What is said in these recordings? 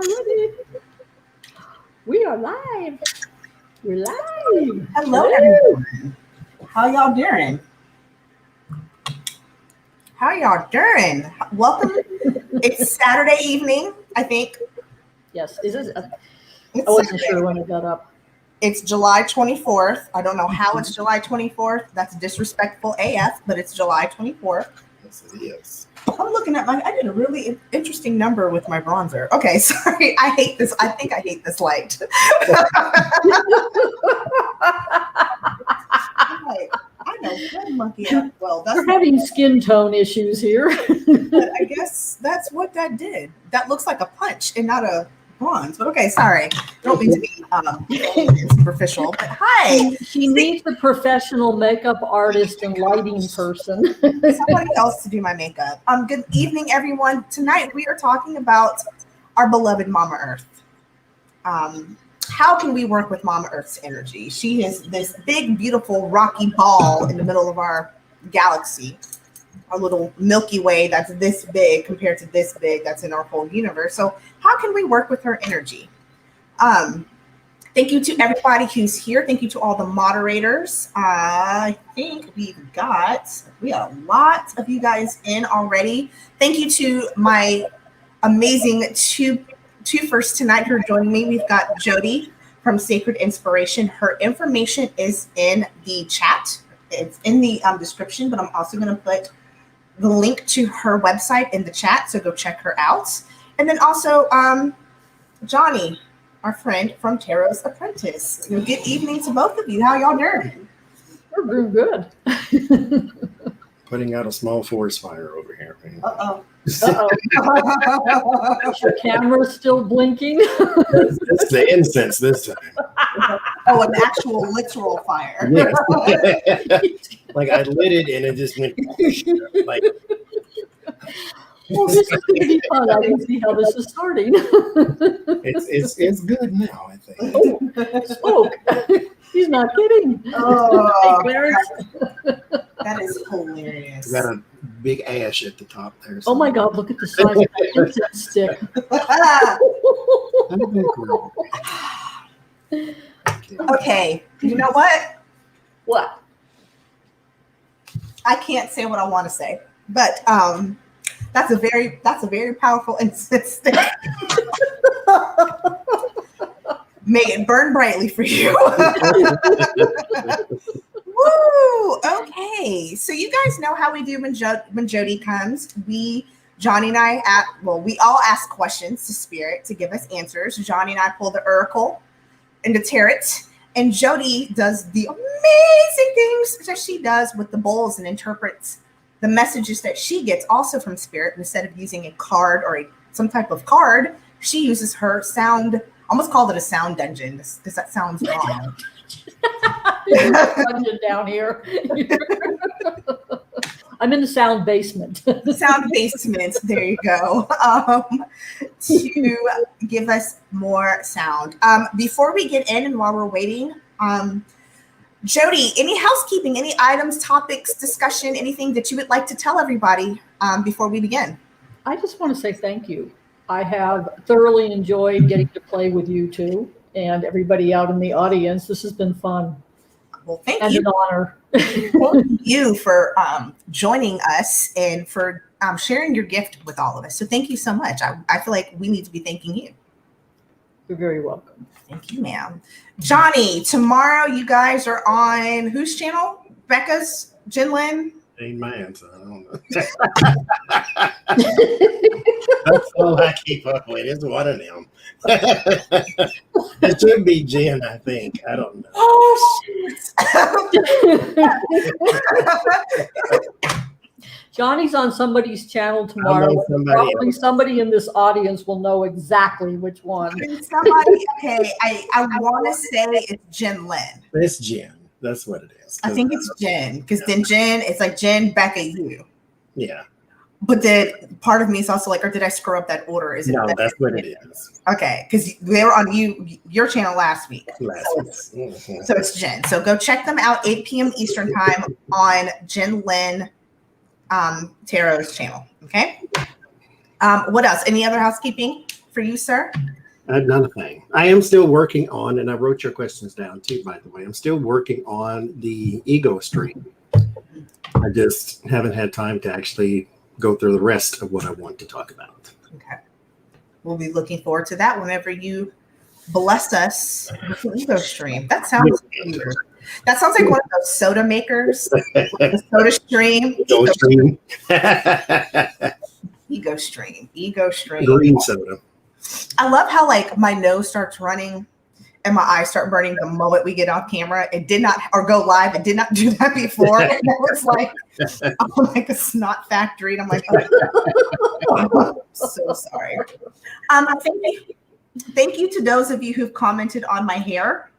ready. We are live. We're live. Hello, everyone. How y'all doing? Welcome. It's Saturday evening, I think. Yes, I wasn't sure when I got up. It's July 24th. I don't know how it's July 24th. That's disrespectful AF, but it's July 24th. Yes, it is. I'm looking at I did a really interesting number with my bronzer. Okay, sorry. I hate this. I think I hate this light. I know one monkey. Well, we're having skin tone issues here. But I guess that's what that did. That looks like a punch and not a bronze. But okay, sorry. Don't mean to be superficial. But hi. She needs a professional makeup artist and lighting person. Somebody else to do my makeup. Good evening, everyone. Tonight we are talking about our beloved Mama Earth. How can we work with Mama Earth's energy? She is this big, beautiful, rocky ball in the middle of our galaxy, our little Milky Way that's this big compared to this big that's in our whole universe. So how can we work with her energy? Thank you to everybody who's here. Thank you to all the moderators. I think we got a lot of you guys in already. Thank you to my amazing two first tonight who are joining me. We've got Jodi from Sacred Inspiration. Her information is in the chat. It's in the description, but I'm also going to put the link to her website in the chat, so go check her out. And then also Johnie, our friend from TarotsApprentice. Good evening to both of you. How y'all doing? We're doing good. Putting out a small forest fire over here. Uh-oh. Is your camera still blinking? It's the incense this time. Oh, an actual literal fire. Yes. Like I lit it and it just went like. Well, this is going to be fun. I can see how this is starting. It's good now, I think. Oh, smoke. He's not kidding. Oh, that is hilarious. Got a big ash at the top there. Oh my God, look at the size of that incense stick. Okay, you know what? What? I can't say what I want to say, but that's a very powerful incense stick. May it burn brightly for you. Woo! Okay, so you guys know how we do when Jodi comes. Johnie and I, we all ask questions to Spirit to give us answers. Johnie and I pull the oracle and the tarot, and Jodi does the amazing things that she does with the bowls and interprets the messages that she gets also from Spirit. Instead of using a card or some type of card, she uses her sound. Almost called it a sound dungeon because that sounds wrong. Dungeon down here. I'm in the sound basement. Sound basement. There you go. To give us more sound. Before we get in and while we're waiting, Jodi, any housekeeping, any items, topics, discussion, anything that you would like to tell everybody before we begin? I just want to say thank you. I have thoroughly enjoyed getting to play with you two and everybody out in the audience. This has been fun. Well, thank you. And an honor. Thank you for joining us and for sharing your gift with all of us. So thank you so much. I feel like we need to be thanking you. You're very welcome. Thank you, ma'am. Johnie, tomorrow you guys are on whose channel? Becca's? Jinlin? Ain't mine, so I don't know. That's all I keep up with. It's one of them. It should be Jen, I think. I don't know. Oh, shit. Johnny's on somebody's channel tomorrow. Probably somebody in this audience will know exactly which one. Somebody, okay, I want to say it's Jinlin. It's Jen. That's what it is. I think it's Jen, because then Jen, it's like Jen, Becca, you. Yeah. But then part of me is also like, or did I screw up that order? Is it? No, that's what it is. Okay, because they were on your channel last week. So it's Jen. So go check them out, 8 p.m. Eastern time on Jen Lynn Tarot's channel. Okay. What else? Any other housekeeping for you, sir? Not a thing. I am still working on, and I wrote your questions down too, by the way. I'm still working on the ego stream. I just haven't had time to actually go through the rest of what I want to talk about. Okay. We'll be looking forward to that whenever you bless us with an ego stream. That sounds weird. That sounds like one of those soda makers. The soda stream. Ego stream. Ego stream. Ego stream. Green soda. I love how like my nose starts running and my eyes start burning the moment we get off camera. It did not, or go live. It did not do that before. And it was like, I'm like a snot factory. And I'm like, oh, so sorry. Thank you to those of you who've commented on my hair.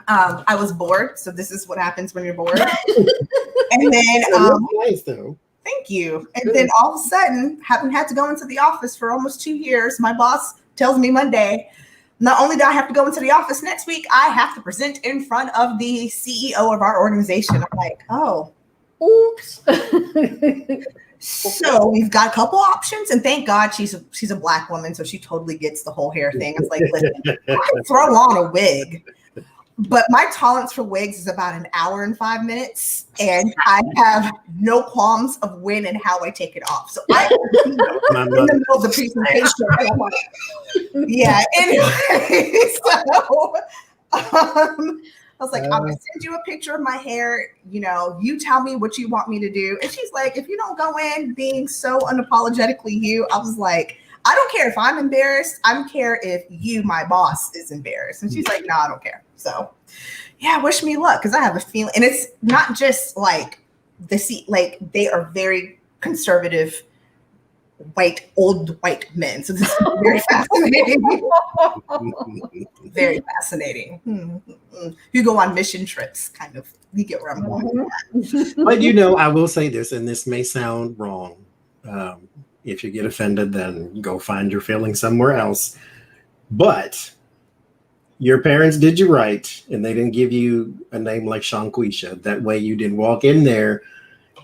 I was bored, so this is what happens when you're bored. And then, nice though. thank you. And then all of a sudden, having had to go into the office for almost 2 years, my boss tells me Monday, not only do I have to go into the office next week, I have to present in front of the CEO of our organization. I'm like, oh, Oops. so we've got a couple options, and thank God she's a Black woman, so she totally gets the whole hair thing. It's like, listen, I can throw on a wig, but my tolerance for wigs is about an hour and 5 minutes, and I have no qualms of when and how I take it off. So I in the middle of the presentation, I'm like, yeah. Anyway, so I was like, I'm gonna send you a picture of my hair. You know, you tell me what you want me to do. And she's like, if you don't go in being so unapologetically you, I was like, I don't care if I'm embarrassed. I don't care if you, my boss, is embarrassed. And she's like, no, I don't care. So yeah, wish me luck, because I have a feeling, and it's not just like like they are very conservative old white men. So this is very fascinating. Very fascinating. You go on mission trips, kind of. You get where I'm going with that. But you know, I will say this, and this may sound wrong. If you get offended, then go find your feelings somewhere else. But your parents did you right, and they didn't give you a name like Shanquisha. That way you didn't walk in there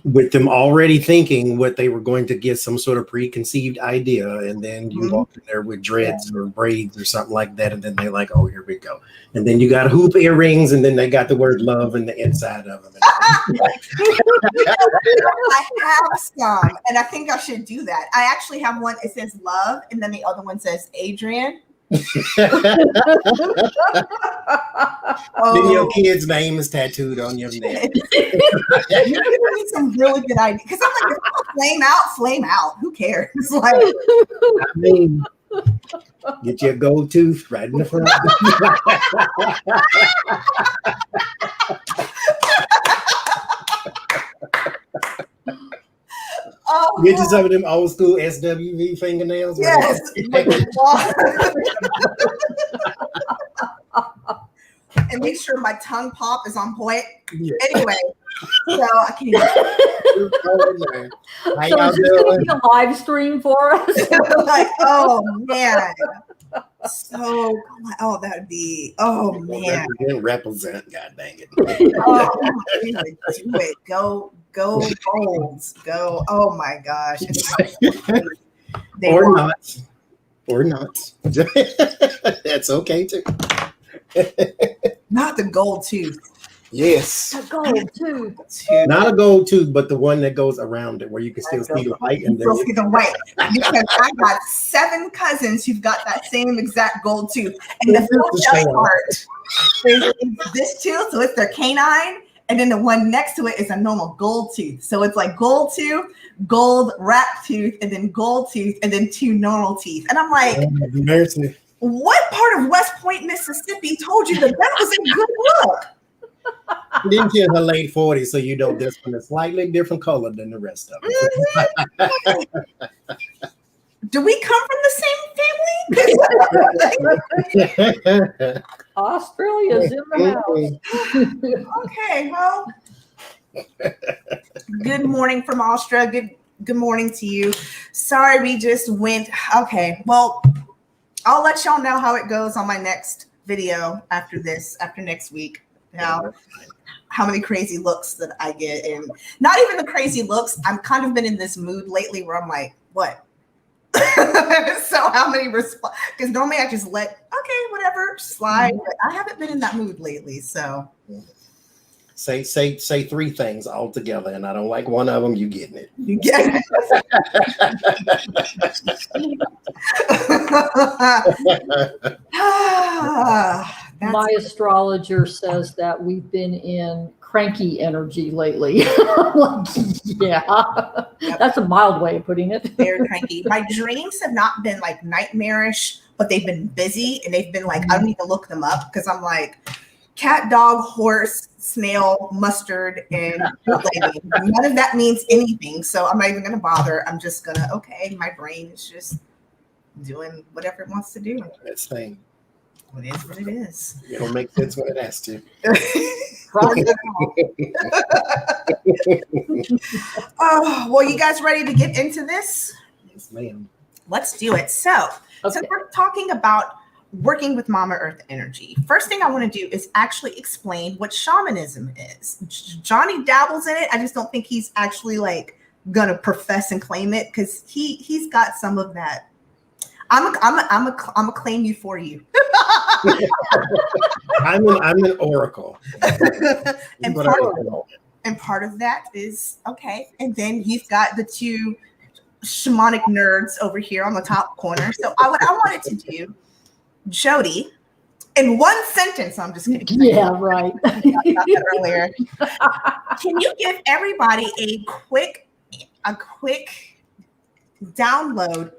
with them already thinking what they were going to get, some sort of preconceived idea, and then you walk in there with dreads or braids or something like that, and then they're like, oh, here we go. And then you got hoop earrings, and then they got the word love in the inside of them. I have some, and I think I should do that. I actually have one, it says love, and then the other one says Adrian. Then your kid's name is tattooed on your neck. You're giving me some really good ideas, because I'm like, if flame out. Who cares? Like, I mean, get your gold tooth right in the front. Get you some of them old school SWV fingernails. Yes. And make sure my tongue pop is on point. Yeah. Anyway, so I can't. So is this going to be a live stream for us? Like, oh man. So, oh, that would be, oh man. Represent, God dang it. Oh, do it. Go Golds. Go. Oh my gosh. Or not. That's okay too. Not the gold tooth. Yes. A gold tooth. Not a gold tooth, but the one that goes around it, where you can still see the white. And still see the white. Because I got 7 cousins who've got that same exact gold tooth. And the best part is this tooth, so it's their canine. And then the one next to it is a normal gold tooth. So it's like gold tooth, gold wrap tooth, and then gold tooth, and then 2 normal teeth. And I'm like, what part of West Point, Mississippi told you that was a good look? Then she's in her late 40s, so you know this one is slightly different color than the rest of them. Do we come from the same family? Australia's in the house. Okay, well, good morning from Australia. Good morning to you. Sorry, we just went. Okay, well, I'll let y'all know how it goes on my next video after next week. How many crazy looks that I get, and not even the crazy looks. I've kind of been in this mood lately where I'm like, what? So how many response? Because normally I just let, okay, whatever, slide. But I haven't been in that mood lately. So Say 3 things all together, and I don't like one of them. You getting it? you get it. My astrologer says that we've been in cranky energy lately. I'm like, yeah, Yep. That's a mild way of putting it. Very cranky. My dreams have not been like nightmarish, but they've been busy, and they've been like, I don't need to look them up because I'm like cat, dog, horse, snail, mustard, and bootlegging. None of that means anything. So I'm not even going to bother. I'm just going to, okay, my brain is just doing whatever it wants to do. That's thing. It is what it is. It'll make sense when it has to. Oh, well, you guys ready to get into this? Yes, ma'am. Let's do it. So, since we're talking about working with Mama Earth energy, first thing I want to do is actually explain what shamanism is. Johnie dabbles in it. I just don't think he's actually like gonna profess and claim it because he's got some of that. I'm a claim you for you. I'm an oracle. and part of that is okay. And then you've got the 2 shamanic nerds over here on the top corner. So what I wanted to do, Jodi, in one sentence, I'm just kidding. Yeah, right. I talked about that earlier. Can you give everybody a quick download?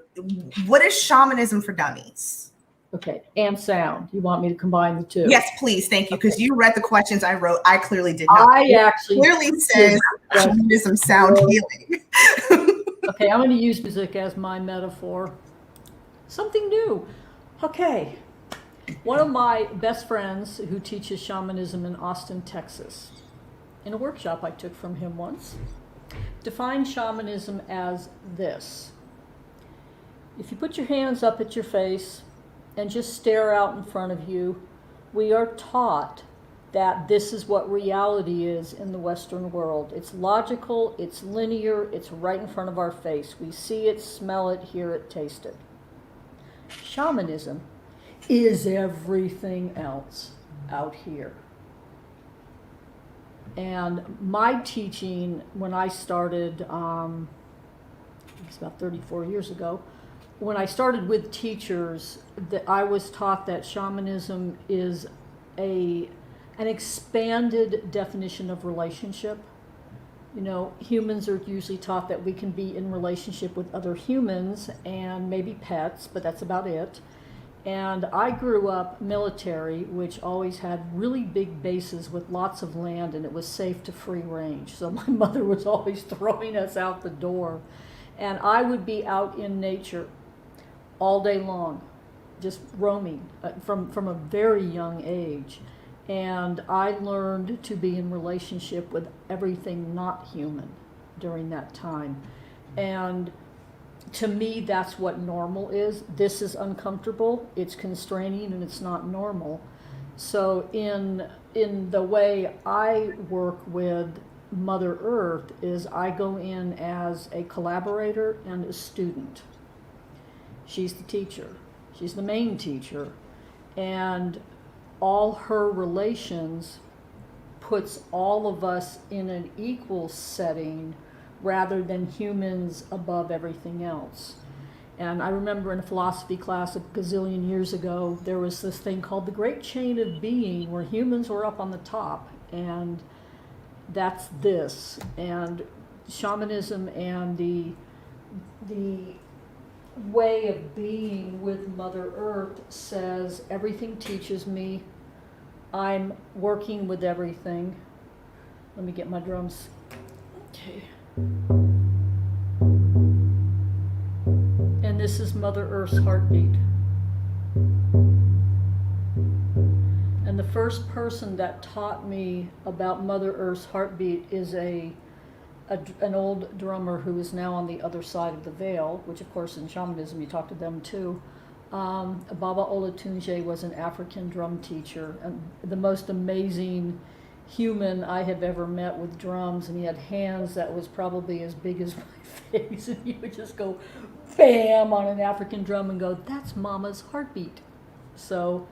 What is shamanism for dummies? Okay, and sound. You want me to combine the 2? Yes, please. Thank you. Because you read the questions I wrote. I clearly did not. I actually clearly says shamanism sound healing. Okay, I'm going to use music as my metaphor. Something new. Okay. One of my best friends who teaches shamanism in Austin, Texas, in a workshop I took from him once, defined shamanism as this. If you put your hands up at your face and just stare out in front of you, we are taught that this is what reality is in the Western world. It's logical, it's linear, it's right in front of our face. We see it, smell it, hear it, taste it. Shamanism is everything else out here. And my teaching, when I started, it's about 34 years ago, when I started with teachers, that I was taught that shamanism is an expanded definition of relationship. You know, humans are usually taught that we can be in relationship with other humans and maybe pets, but that's about it. And I grew up military, which always had really big bases with lots of land, and it was safe to free range. So my mother was always throwing us out the door. And I would be out in nature all day long, just roaming from a very young age. And I learned to be in relationship with everything not human during that time. And to me, that's what normal is. This is uncomfortable, it's constraining, and it's not normal. So in the way I work with Mother Earth is I go in as a collaborator and a student. She's the teacher. She's the main teacher. And all her relations puts all of us in an equal setting rather than humans above everything else. And I remember in a philosophy class a gazillion years ago, there was this thing called the Great Chain of Being, where humans were up on the top, and that's this. And shamanism and the way of being with Mother Earth says everything teaches me. I'm working with everything. Let me get my drums. Okay. And this is Mother Earth's heartbeat. And the first person that taught me about Mother Earth's heartbeat is an old drummer who is now on the other side of the veil, which of course in shamanism you talk to them too. Baba Olatunji was an African drum teacher, and the most amazing human I have ever met with drums, and he had hands that was probably as big as my face, and he would just go bam on an African drum and go, that's mama's heartbeat. So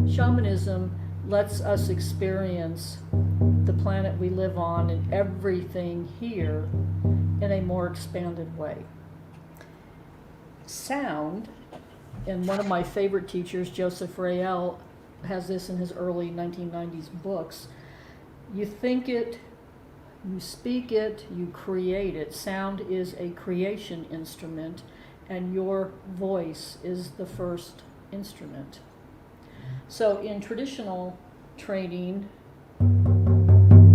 shamanism lets us experience the planet we live on and everything here in a more expanded way. Sound, and one of my favorite teachers, Joseph Rael, has this in his early 1990s books. You think it, you speak it, you create it. Sound is a creation instrument, and your voice is the first instrument. So in traditional training,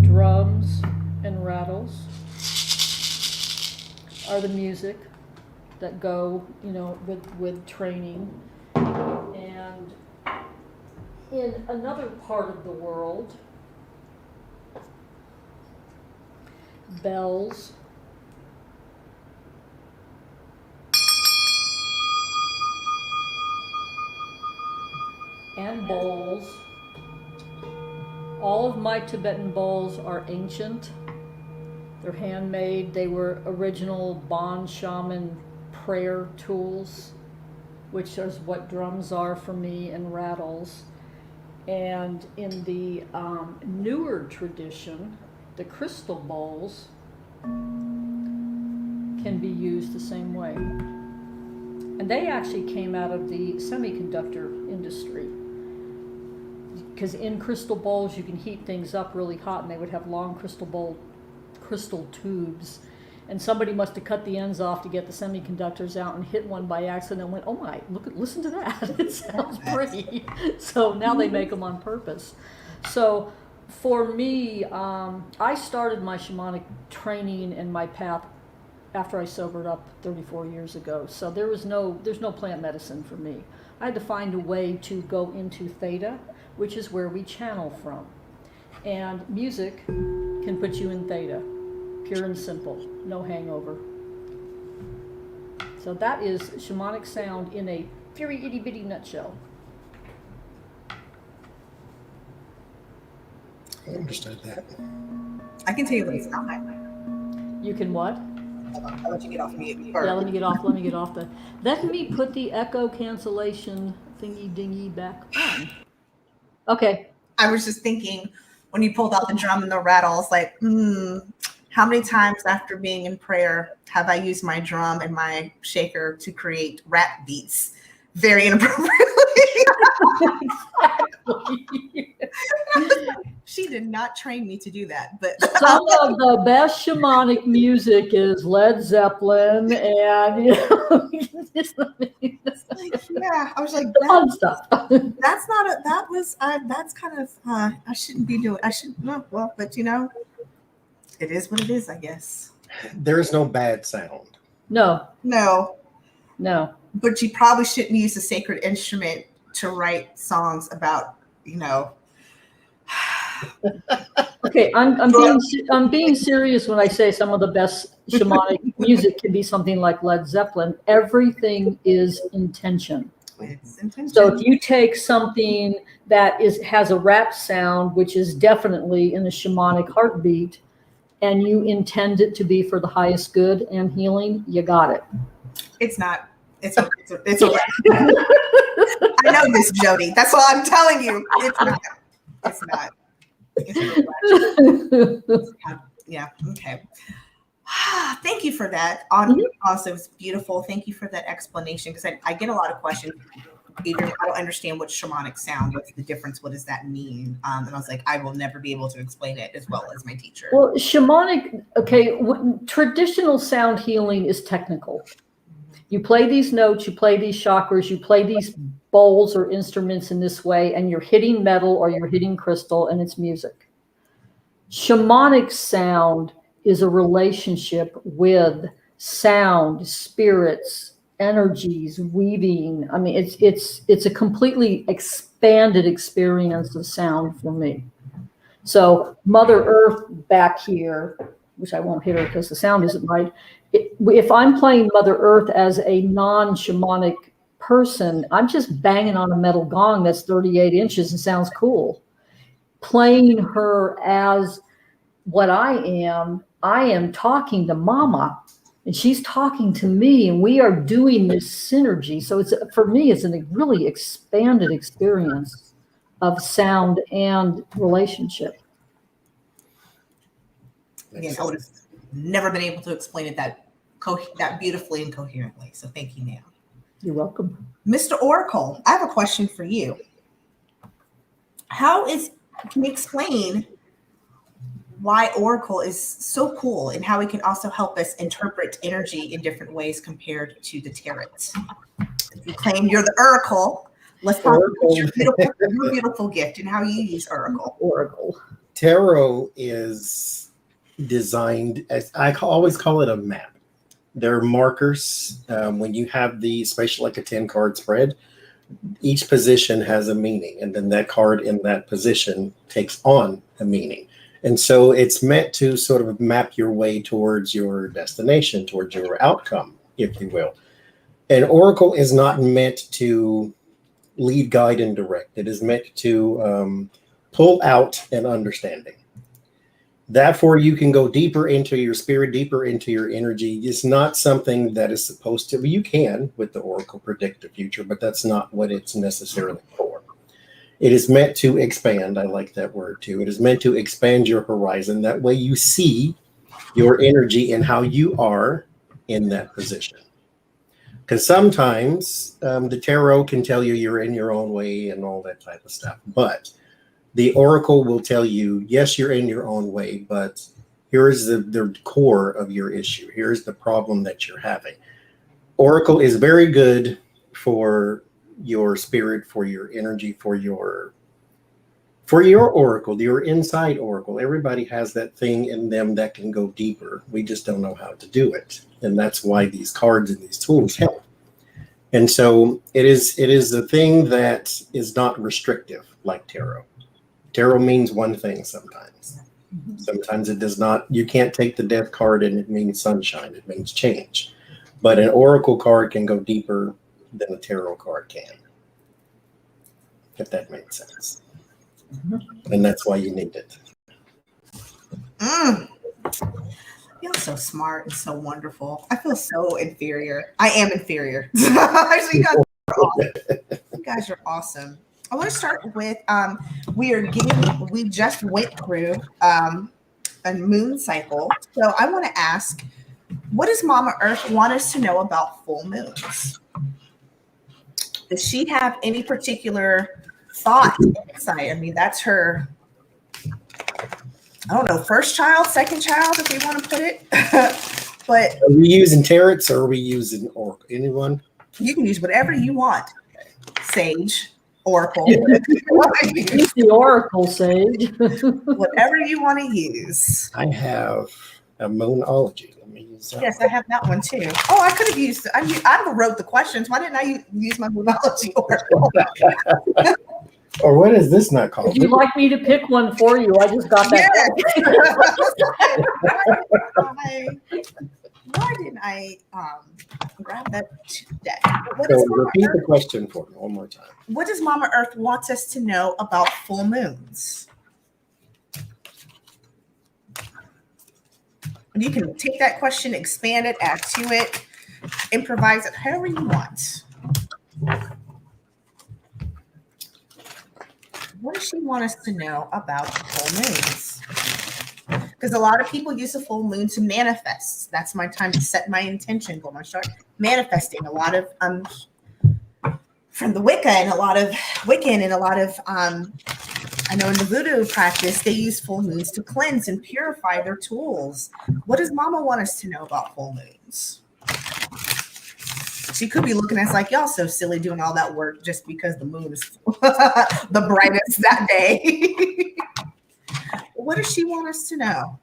drums and rattles are the music that go, with training. And in another part of the world, bells and bowls. All of my Tibetan bowls are ancient. They're handmade. They were original Bon shaman prayer tools, which is what drums are for me, and rattles. And in the newer tradition, the crystal bowls can be used the same way. And they actually came out of the semiconductor industry. Because in crystal bowls, you can heat things up really hot, and they would have long crystal tubes. And somebody must have cut the ends off to get the semiconductors out and hit one by accident and went, oh my, listen to that. It sounds pretty. So now they make them on purpose. So for me, I started my shamanic training and my path after I sobered up 34 years ago. So there's no plant medicine for me. I had to find a way to go into theta, which is where we channel from. And music can put you in theta, pure and simple, no hangover. So that is shamanic sound in a very itty bitty nutshell. I understood that. I can tell you what it's not. You can what? I'll let you get off mute. Yeah, let me get off the. Let me put the echo cancellation thingy dingy back on. Okay. I was just thinking when you pulled out the drum and the rattles, like, how many times after being in prayer have I used my drum and my shaker to create rap beats very inappropriately? Exactly. She did not train me to do that, but Some of the best shamanic music is Led Zeppelin and yeah, I was like, fun stuff. that's not a, that was, that's kind of, I shouldn't be doing, I shouldn't, no, well, but it is what it is, I guess. There is no bad sound. No. But you probably shouldn't use a sacred instrument to write songs about, Okay, I'm being serious when I say some of the best shamanic music can be something like Led Zeppelin. Everything is intention. It's intention. So if you take something that has a rap sound, which is definitely in the shamanic heartbeat, and you intend it to be for the highest good and healing, you got it. It's not. It's a I know this, Jodi. That's what I'm telling you. It's not. It's not. It's not. Yeah. Okay. Thank you for that. Also, it's beautiful. Thank you for that explanation, because I get a lot of questions. Either I don't understand what shamanic sound. What's the difference? What does that mean? And I was like, I will never be able to explain it as well as my teacher. Well, shamanic, traditional sound healing is technical. You play these notes, you play these chakras, you play these bowls or instruments in this way, and you're hitting metal or you're hitting crystal, and it's music. Shamanic sound is a relationship with sound, spirits, energies, weaving. I mean, it's a completely expanded experience of sound for me. So Mother Earth back here, which I won't hit her because the sound isn't right. If I'm playing Mother Earth as a non-shamanic person, I'm just banging on a metal gong that's 38 inches and sounds cool. Playing her as what I am talking to Mama, and she's talking to me, and we are doing this synergy. So it's, for me, it's a really expanded experience of sound and relationship. Again, I would have never been able to explain it that beautifully and coherently. So thank you, Nam. You're welcome. Mr. Oracle, I have a question for you. Can you explain why Oracle is so cool and how it can also help us interpret energy in different ways compared to the tarot? If you claim you're the Oracle, let's talk about your beautiful gift and how you use Oracle. Tarot is designed as, I always call it a map. There are markers. When you have the, especially like a 10 card spread, each position has a meaning, and then that card in that position takes on a meaning. And so it's meant to sort of map your way towards your destination, towards your outcome, if you will. An oracle is not meant to lead, guide, and direct. It is meant to pull out an understanding. Therefore, you can go deeper into your spirit, deeper into your energy. It's not something that is supposed to, you can with the oracle predict the future, but that's not what it's necessarily for. It is meant to expand. I like that word too. It is meant to expand your horizon. That way you see your energy and how you are in that position. Because sometimes the tarot can tell you you're in your own way and all that type of stuff. But the oracle will tell you, yes, you're in your own way, but here's the core of your issue. Here's the problem that you're having. Oracle is very good for your spirit, for your energy, for your oracle, your inside oracle. Everybody has that thing in them that can go deeper. We just don't know how to do it. And that's why these cards and these tools help. And so it is a thing that is not restrictive like tarot. Tarot means one thing sometimes. Sometimes it does not. You can't take the death card and it means sunshine. It means change. But an oracle card can go deeper than a tarot card can, if that makes sense. And that's why you need it. You're so smart and so wonderful. I feel so inferior. I am inferior. Actually, you guys are awesome. I want to start with we just went through a moon cycle. So I want to ask, what does Mama Earth want us to know about full moons? Does she have any particular thought, insight? I mean, that's her, I don't know, first child, second child, if we want to put it. But are we using tarots or are we using oracle? Anyone? You can use whatever you want. Sage, oracle. Use the oracle, Sage. Whatever you want to use. I have a moonology. Let me use that. Yes, I have that one too. Oh, I could have used. I wrote the questions. Why didn't I use my moonology oracle? Or what is this not called? Would you like me to pick one for you? I just got that. Yes. Why didn't I grab that deck? So repeat the question for me one more time. What does Mama Earth want us to know about full moons? And you can take that question, expand it, add to it, improvise it however you want. What does she want us to know about full moons? Because a lot of people use a full moon to manifest. That's my time to set my intention goal. I start manifesting. A lot of from the Wicca and a lot of Wiccan and a lot of I know in the voodoo practice they use full moons to cleanse and purify their tools. What does Mama want us to know about full moons? She could be looking at us like, y'all so silly doing all that work just because the moon is the brightest that day. What does she want us to know?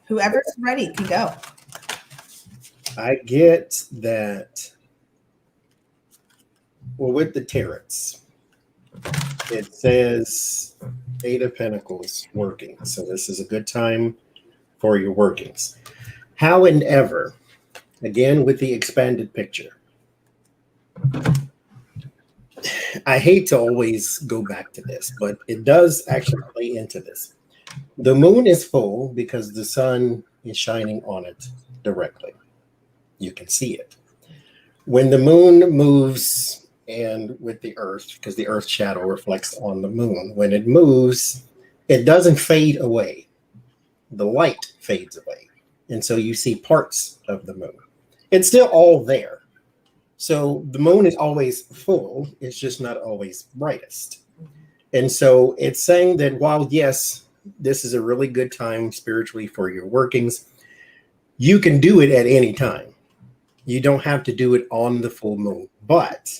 Whoever's ready can go. I get that. Well, with the tarots, it says 8 of Pentacles working. So this is a good time for your workings. However, again, with the expanded picture, I hate to always go back to this, but it does actually play into this. The moon is full because the sun is shining on it directly. You can see it. When the moon moves and with the earth, because the earth's shadow reflects on the moon, when it moves, it doesn't fade away. The light fades away. And so you see parts of the moon. It's still all there. So the moon is always full. It's just not always brightest. And so it's saying that while, yes, this is a really good time spiritually for your workings, you can do it at any time. You don't have to do it on the full moon. But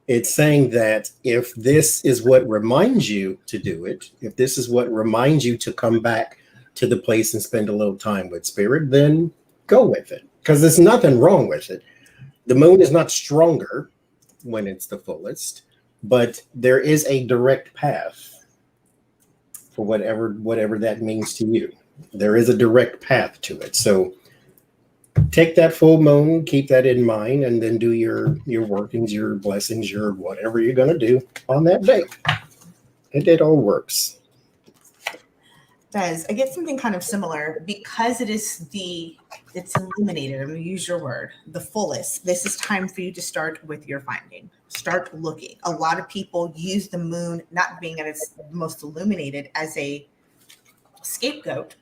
it's saying that if this is what reminds you to do it, if this is what reminds you to come back to the place and spend a little time with spirit, then go with it. Because there's nothing wrong with it. The moon is not stronger when it's the fullest, but there is a direct path for whatever that means to you. There is a direct path to it. So take that full moon, keep that in mind, and then do your workings, your blessings, your whatever you're going to do on that day. It all works. Does I get something kind of similar because it's illuminated. I'm going to use your word, the fullest. This is time for you to start with your finding. Start looking. A lot of people use the moon not being at its most illuminated as a scapegoat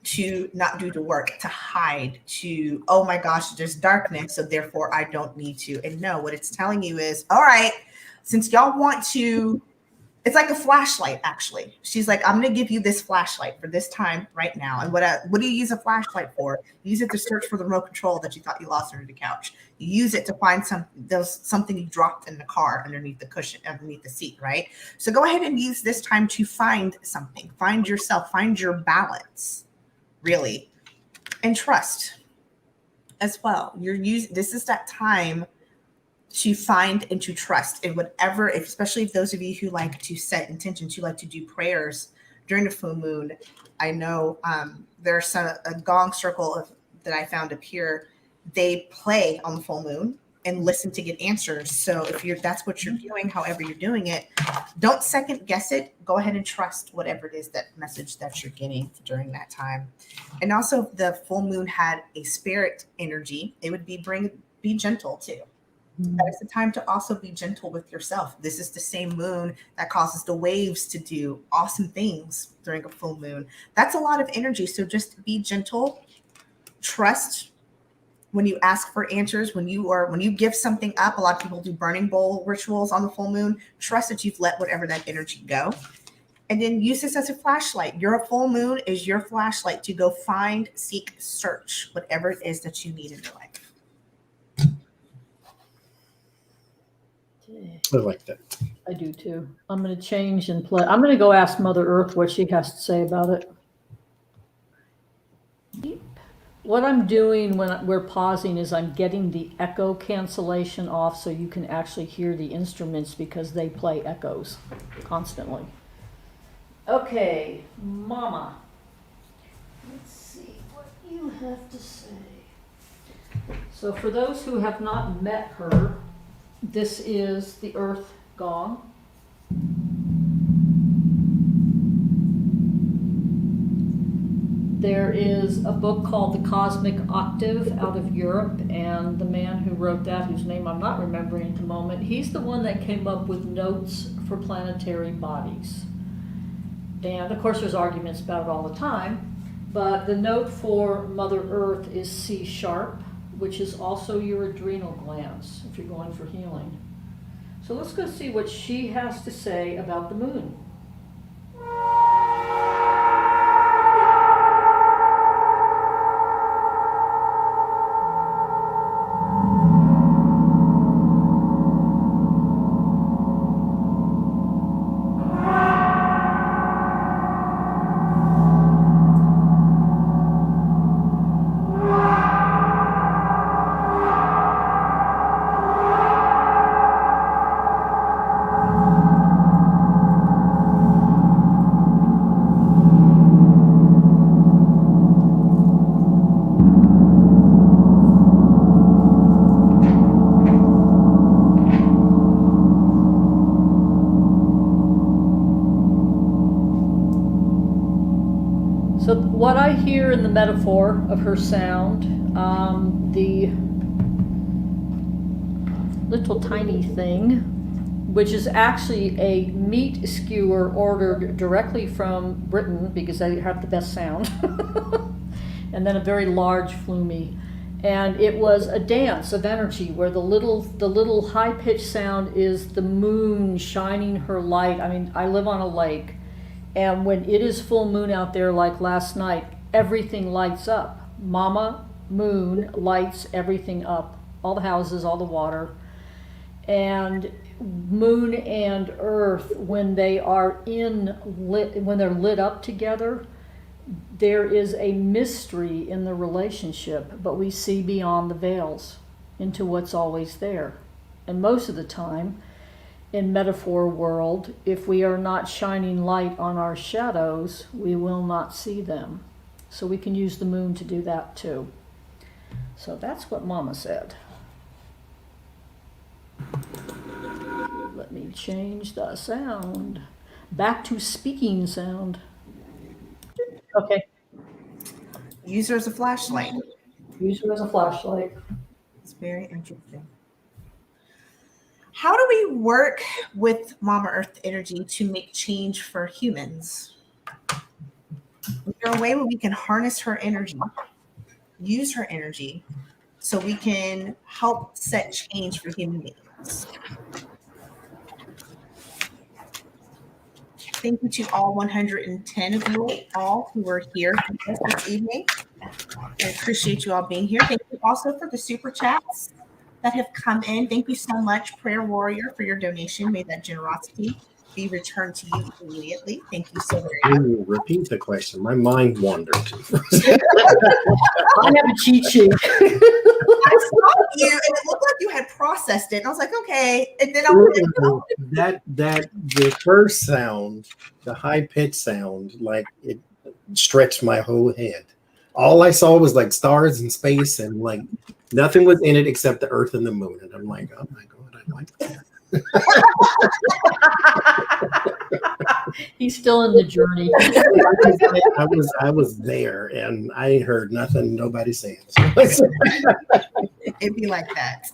to not do the work, to hide, to, oh my gosh, there's darkness, so therefore I don't need to. And no, what it's telling you is, all right, since y'all want to, it's like a flashlight, actually. She's like, I'm going to give you this flashlight for this time right now. And what do you use a flashlight for? You use it to search for the remote control that you thought you lost under the couch. You use it to find something you dropped in the car underneath the cushion, underneath the seat, right? So go ahead and use this time to find something, find yourself, find your balance, really, and trust as well. This is that time to find and to trust in whatever, especially if those of you who like to set intentions, who like to do prayers during the full moon. I know there's a gong circle that I found up here. They play on the full moon and listen to get answers. So if that's what you're doing, however you're doing it, don't second guess it. Go ahead and trust whatever it is, that message that you're getting during that time. And also, if the full moon had a spirit energy, it would be gentle too. That is the time to also be gentle with yourself. This is the same moon that causes the waves to do awesome things during a full moon. That's a lot of energy. So just be gentle, trust when you ask for answers, when you give something up. A lot of people do burning bowl rituals on the full moon. Trust that you've let whatever that energy go. And then use this as a flashlight. Your full moon is your flashlight to go find, seek, search whatever it is that you need in your life. I like that. I do too. I'm going to change and play. I'm going to go ask Mother Earth what she has to say about it. What I'm doing when we're pausing is I'm getting the echo cancellation off so you can actually hear the instruments because they play echoes constantly. Okay, Mama. Let's see what you have to say. So for those who have not met her, this is the Earth Gong. There is a book called The Cosmic Octave out of Europe, and the man who wrote that, whose name I'm not remembering at the moment, he's the one that came up with notes for planetary bodies. And of course there's arguments about it all the time, but the note for Mother Earth is C sharp, which is also your adrenal glands if you're going for healing. So let's go see what she has to say about the moon. what I hear in the metaphor of her sound, the little tiny thing, which is actually a meat skewer ordered directly from Britain because they have the best sound, and then a very large flumi. And it was a dance of energy where the little high-pitched sound is the moon shining her light. I mean, I live on a lake, and when it is full moon out there like last night, everything lights up. Mama moon lights everything up, all the houses, all the water. And moon and earth, when they are when they're lit up together, there is a mystery in the relationship, but we see beyond the veils into what's always there. And most of the time, in metaphor world, if we are not shining light on our shadows, we will not see them. So we can use the moon to do that too. So that's what Mama said. Let me change the sound. Back to speaking sound. Okay. Use her as a flashlight. Use her as a flashlight. It's very interesting. How do we work with Mama Earth energy to make change for humans? Is there a way where we can harness her energy, use her energy, so we can help set change for human beings? Thank you to all 110 of you all who were here with us this evening. I appreciate you all being here. Thank you also for the super chats that have come in. Thank you so much, Prayer Warrior, for your donation. May that generosity be returned to you immediately. Thank you so very much. Can you repeat the question? My mind wandered. I have a cheat sheet. I saw you, and it looked like you had processed it. And I was like, okay. And then I was like, that the first sound, the high pitched sound, like it stretched my whole head. All I saw was like stars and space, and like nothing was in it except the earth and the moon. And I'm like, oh my God, I like that. He's still in the journey. I was there, and I heard nothing nobody saying. it'd be like that.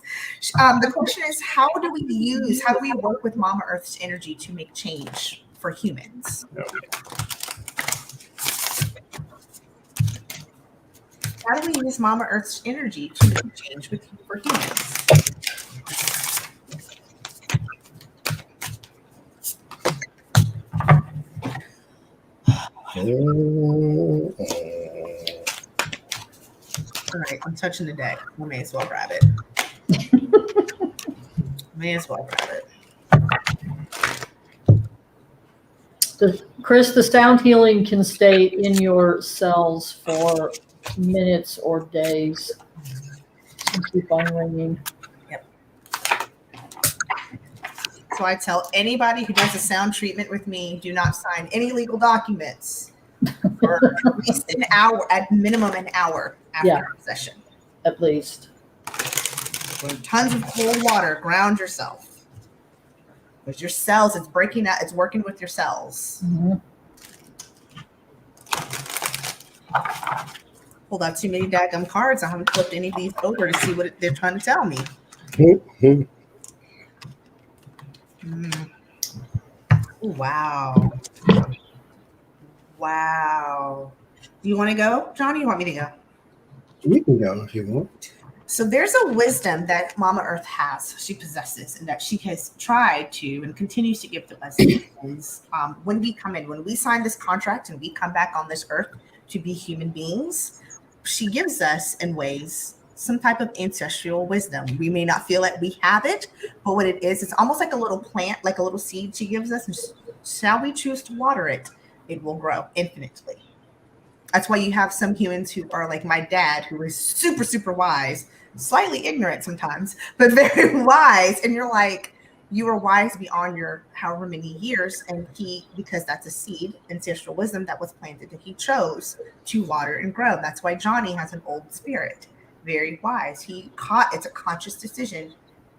The question is, how do we work with Mama Earth's energy to make change for humans? How do we use Mama Earth's energy to make change for humans? All right, I'm touching the deck. I may as well grab it. Chris, the sound healing can stay in your cells for minutes or days. And keep on ringing. Yep. So I tell anybody who does a sound treatment with me, do not sign any legal documents for at least an hour, at minimum an hour after our session. At least. With tons of cold water, ground yourself. With your cells, it's breaking out, it's working with your cells. Mm-hmm. Pulled out too many daggum cards. I haven't flipped any of these over to see what they're trying to tell me. Ooh, wow. Wow. Do you want to go, Johnny? You want me to go? You can go if you want. So there's a wisdom that Mama Earth has, she possesses, and that she has tried to and continues to give to us. When we come in, when we sign this contract and we come back on this earth to be human beings, she gives us in ways some type of ancestral wisdom. We may not feel like we have it, but what it is, it's almost like a little plant, like a little seed she gives us. And shall we choose to water it, it will grow infinitely. That's why you have some humans who are like my dad, who is super, super wise, slightly ignorant sometimes, but very wise. And you're like, you are wise beyond your however many years. And because that's a seed, ancestral wisdom that was planted, that he chose to water and grow. That's why Johnny has an old spirit, very wise. It's a conscious decision.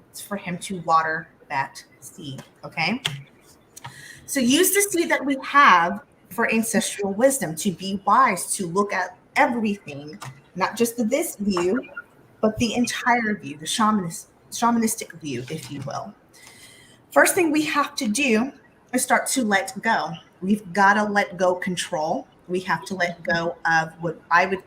It's for him to water that seed. Okay. So use the seed that we have for ancestral wisdom, to be wise, to look at everything, not just this view, but the entire view, the shamanistic view, if you will. First thing we have to do is start to let go. We've got to let go control. We have to let go of what I would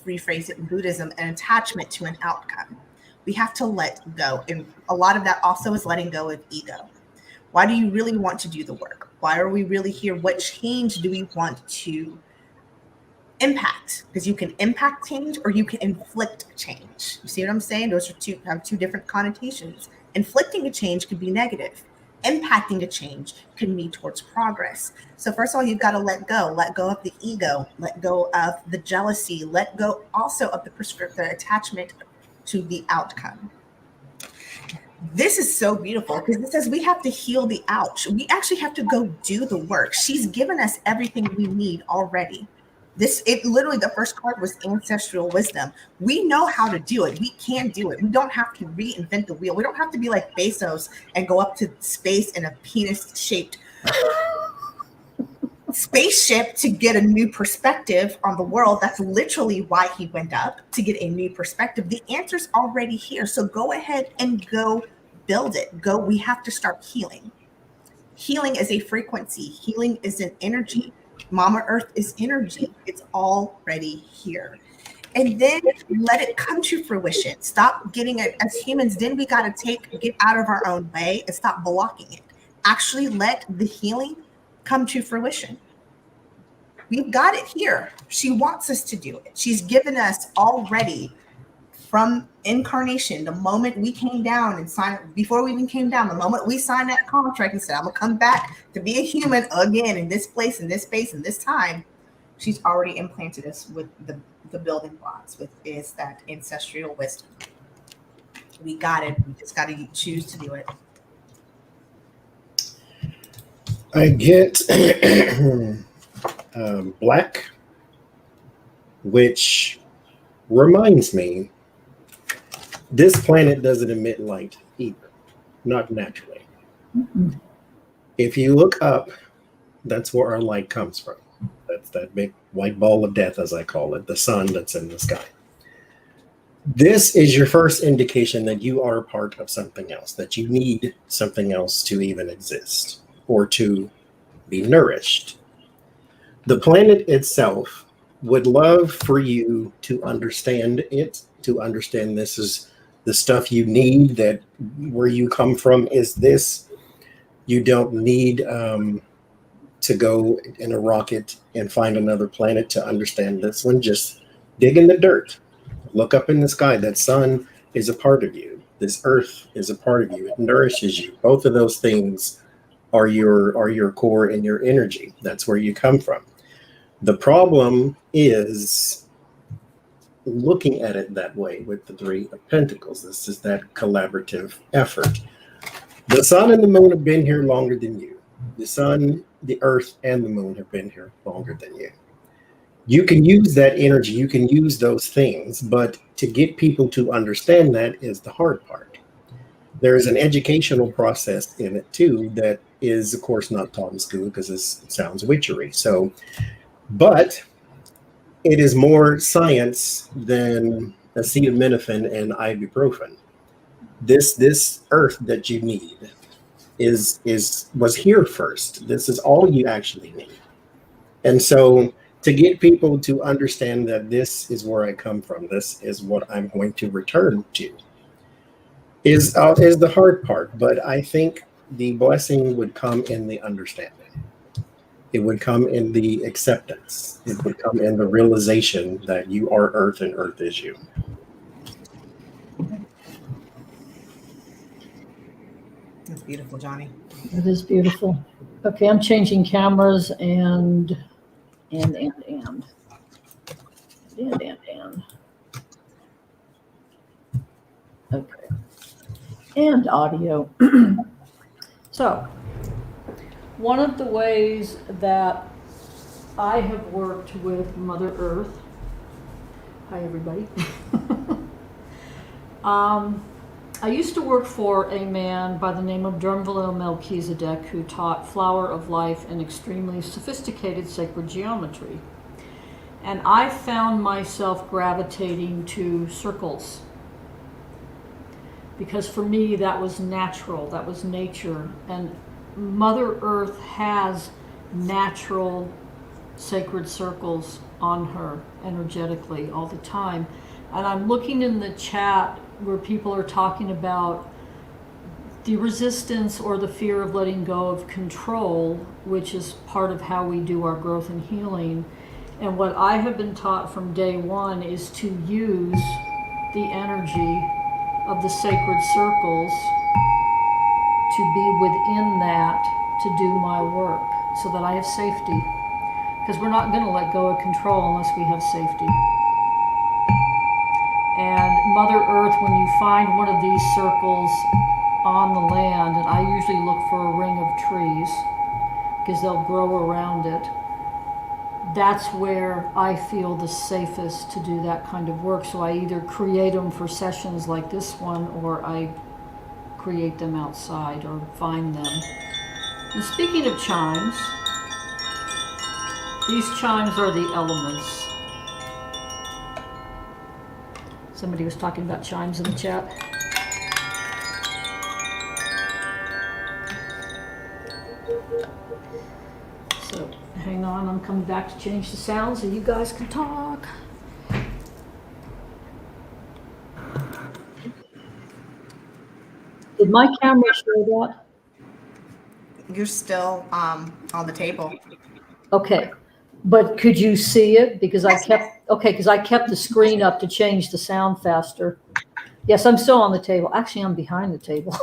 rephrase it in Buddhism, an attachment to an outcome. We have to let go. And a lot of that also is letting go of ego. Why do you really want to do the work? Why are we really here? What change do we want to impact? Because you can impact change or you can inflict change. You see what I'm saying? Those are have two different connotations. Inflicting a change could be negative. Impacting a change can be towards progress. So first of all, you've got to let go of the ego, let go of the jealousy, let go also of the attachment to the outcome. This is so beautiful because it says we have to heal the ouch. We actually have to go do the work. She's given us everything we need already. It literally, the first card was ancestral wisdom. We know how to do it. We can do it. We don't have to reinvent the wheel. We don't have to be like Bezos and go up to space in a penis-shaped spaceship to get a new perspective on the world. That's literally why he went up, to get a new perspective. The answer's already here. So go ahead and go build it. We have to start healing. Healing is a frequency. Healing is an energy. Mama Earth is energy. It's already here. And then let it come to fruition. Stop getting it as humans. Then we got to get out of our own way and stop blocking it. Actually let the healing come to fruition. We've got it here. She wants us to do it. She's given us already from incarnation, the moment we came down and signed, before we even came down, the moment we signed that contract and said, I'm going to come back to be a human again in this place, in this space, in this time, she's already implanted us with the building blocks, with is that ancestral wisdom. We got it. We just got to choose to do it. I get black, which reminds me, this planet doesn't emit light either, not naturally. Mm-hmm. If you look up, that's where our light comes from. That's that big white ball of death, as I call it, the sun that's in the sky. This is your first indication that you are a part of something else, that you need something else to even exist or to be nourished. The planet itself would love for you to understand it, to understand this is the stuff you need, that where you come from is this. You don't need to go in a rocket and find another planet to understand this one. Just dig in the dirt. Look up in the sky. That sun is a part of you. This earth is a part of you. It nourishes you. Both of those things are your core and your energy. That's where you come from. The problem is looking at it that way with the Three of Pentacles. This is that collaborative effort. The sun and the moon have been here longer than you. The sun, the earth, and the moon have been here longer than you. You can use that energy, you can use those things, but to get people to understand that is the hard part. There is an educational process in it too that is, of course, not taught in school because it sounds witchery. But it is more science than acetaminophen and ibuprofen. This earth that you need was here first. This is all you actually need. And so to get people to understand that this is where I come from, this is what I'm going to return to, is the hard part. But I think the blessing would come in the understanding. It would come in the acceptance. It would come in the realization that you are Earth and Earth is you. That's beautiful, Johnny. It is beautiful. Okay, I'm changing cameras and. Okay. And audio. So, one of the ways that I have worked with Mother Earth, hi everybody, I used to work for a man by the name of Drumvalo Melchizedek, who taught Flower of Life and extremely sophisticated sacred geometry. And I found myself gravitating to circles, because for me that was natural, that was nature. And Mother Earth has natural sacred circles on her energetically all the time. And I'm looking in the chat where people are talking about the resistance or the fear of letting go of control, which is part of how we do our growth and healing. And what I have been taught from day one is to use the energy of the sacred circles to be within that to do my work so that I have safety. Because we're not going to let go of control unless we have safety. And Mother Earth, when you find one of these circles on the land, and I usually look for a ring of trees because they'll grow around it, that's where I feel the safest to do that kind of work. So I either create them for sessions like this one, or I create them outside or find them. And speaking of chimes, these chimes are the elements. Somebody was talking about chimes in the chat. So hang on, I'm coming back to change the sound so you guys can talk. Did my camera show that? You're still on the table. Okay, but could you see it? Because I kept, okay, because I kept the screen up to change the sound faster. Yes, I'm still on the table. Actually, I'm behind the table.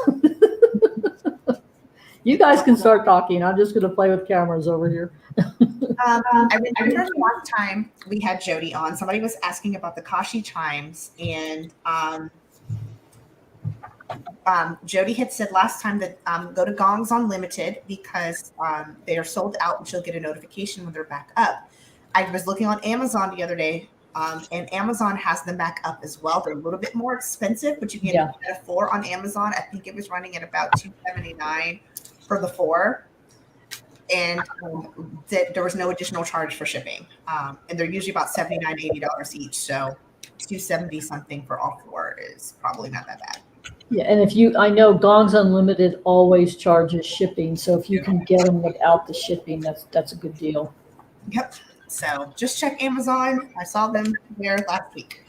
You guys can start talking. I'm just going to play with cameras over here. I remember the last time we had Jodi on, somebody was asking about the Kashi chimes, and Jodi had said last time that go to Gongs Unlimited because they are sold out and she'll get a notification when they're back up. I was looking on Amazon the other day, and Amazon has them back up as well. They're a little bit more expensive, but you can get a 4 on Amazon. I think it was running at about $279 for the 4. And there was no additional charge for shipping. And they're usually about $79, $80 each. So $270 something for all 4 is probably not that bad. Yeah, and if you, I know Gongs Unlimited always charges shipping. So if you can get them without the shipping, that's a good deal. Yep. So just check Amazon. I saw them there last week.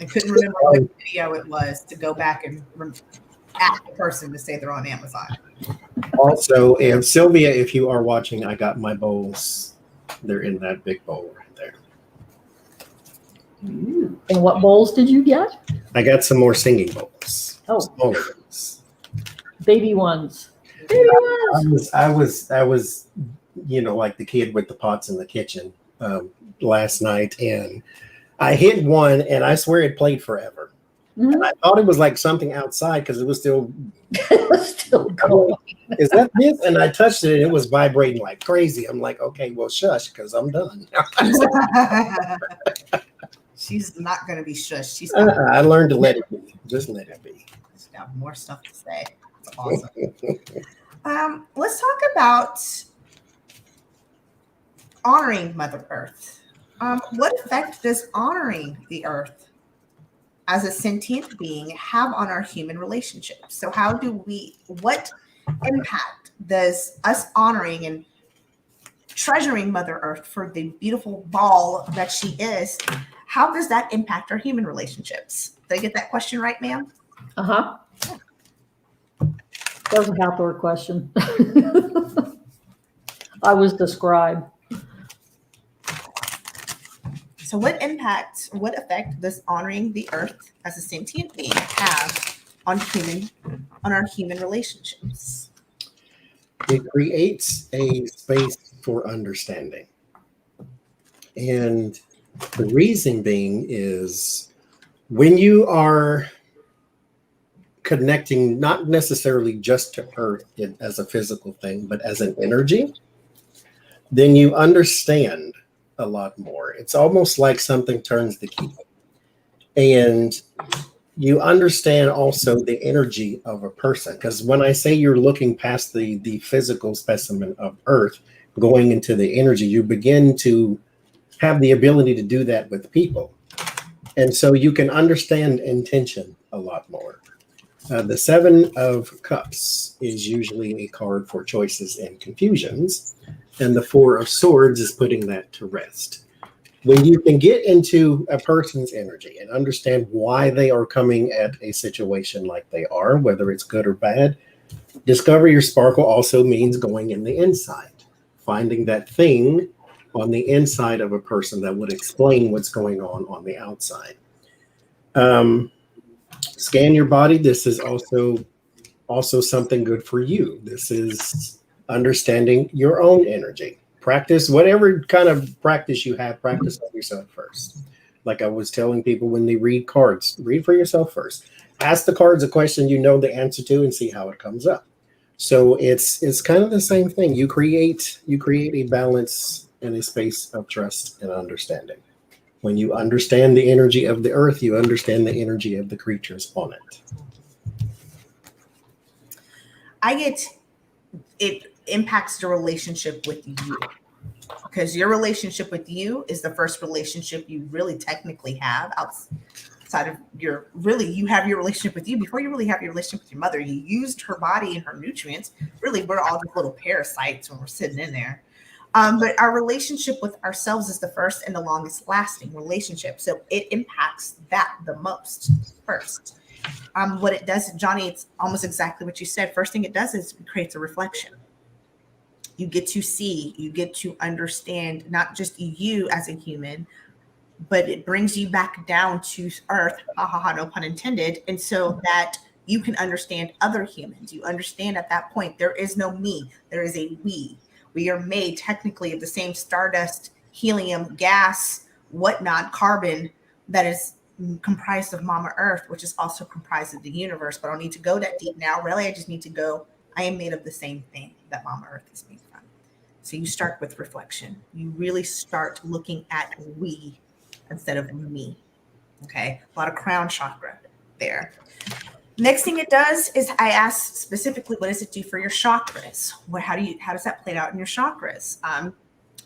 I couldn't remember what video it was to go back and ask the person to say they're on Amazon. Also, and Sylvia, if you are watching, I got my bowls. They're in that big bowl right there. Ooh. And what bowls did you get? I got some more singing bowls. Oh, smaller ones. Baby ones. Baby ones. I was, you know, like the kid with the pots in the kitchen last night, and I hit one, and I swear it played forever. Mm-hmm. And I thought it was like something outside because it was still going. Is that this? And I touched it and it was vibrating like crazy. I'm like, okay, well, shush, because I'm done. She's not going to be shush. She's I learned to let it be. Just let it be. She's got more stuff to say. It's awesome. Let's talk about honoring Mother Earth. What effect does honoring the Earth as a sentient being have on our human relationships? So what impact does us honoring and treasuring Mother Earth for the beautiful ball that she is, how does that impact our human relationships? Did I get that question right, ma'am? Uh-huh. That was a Hathor question. I was the scribe. So what effect does honoring the Earth as a sentient being have on our human relationships? It creates a space for understanding. And the reason being is when you are connecting not necessarily just to Earth as a physical thing, but as an energy, then you understand a lot more. It's almost like something turns the key. And you understand also the energy of a person. Because when I say you're looking past the physical specimen of Earth, going into the energy, you begin to have the ability to do that with people. And so you can understand intention a lot more. The Seven of Cups is usually a card for choices and confusions. And the Four of Swords is putting that to rest. When you can get into a person's energy and understand why they are coming at a situation like they are, whether it's good or bad, discover your sparkle also means going in the inside, finding that thing on the inside of a person that would explain what's going on the outside. Scan your body. This is also something good for you. This is understanding your own energy. Practice whatever kind of practice you have, practice on yourself first. Like I was telling people when they read cards, read for yourself first. Ask the cards a question you know the answer to and see how it comes up. So it's kind of the same thing. You create a balance and a space of trust and understanding. When you understand the energy of the earth, you understand the energy of the creatures on it. It impacts your relationship with you, because your relationship with you is the first relationship you really technically have outside of you have your relationship with you before you really have your relationship with your mother. You used her body and her nutrients. Really, we're all just little parasites when we're sitting in there. But our relationship with ourselves is the first and the longest lasting relationship. So it impacts that the most first. What it does, Johnie, it's almost exactly what you said. First thing it does is it creates a reflection. You get to see, you get to understand not just you as a human, but it brings you back down to earth, no pun intended. And so that you can understand other humans. You understand at that point, there is no me, there is a we. We are made technically of the same stardust, helium, gas, whatnot, carbon that is comprised of Mama Earth, which is also comprised of the universe. But I don't need to go that deep now. Really, I just need to go, I am made of the same thing that Mama Earth is made from. So you start with reflection. You really start looking at we instead of me. Okay, a lot of crown chakra there. Next thing it does is I ask specifically, what does it do for your chakras? How does that play out in your chakras?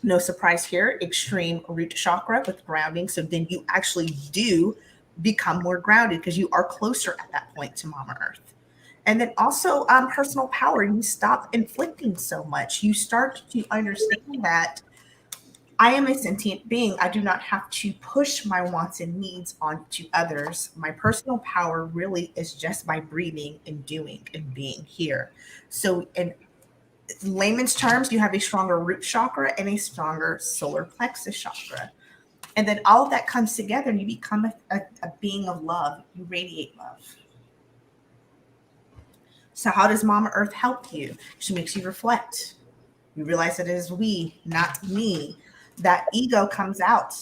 No surprise here, extreme root chakra with grounding. So then you actually do become more grounded because you are closer at that point to Mama Earth. And then also personal power. You stop inflicting so much. You start to understand that I am a sentient being. I do not have to push my wants and needs onto others. My personal power really is just by breathing and doing and being here. So in layman's terms, you have a stronger root chakra and a stronger solar plexus chakra. And then all of that comes together and you become a being of love. You radiate love. So how does Mama Earth help you? She makes you reflect. You realize that it is we, not me. That ego comes out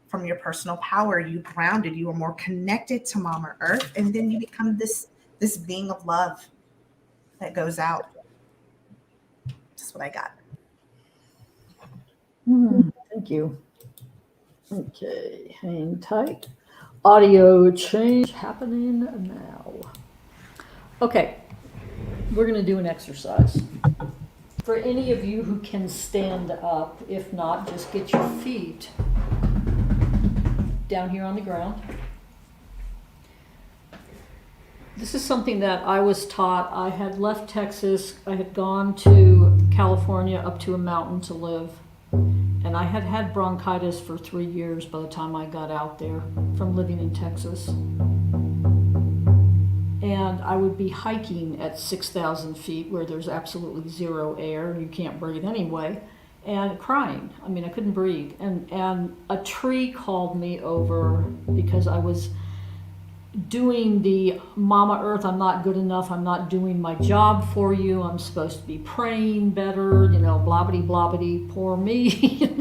from your personal power. You grounded, you are more connected to Mama Earth, and then you become this being of love that goes out. That's what I got. Thank you. Okay, hang tight. Audio change happening now. Okay, we're going to do an exercise. For any of you who can stand up, if not, just get your feet down here on the ground. This is something that I was taught. I had left Texas. I had gone to California up to a mountain to live. And I had had bronchitis for 3 years by the time I got out there from living in Texas. And I would be hiking at 6,000 feet where there's absolutely zero air. You can't breathe anyway. And crying. I mean, I couldn't breathe. And a tree called me over because I was doing the Mama Earth, I'm not good enough, I'm not doing my job for you, I'm supposed to be praying better, blobbity blobbity, poor me,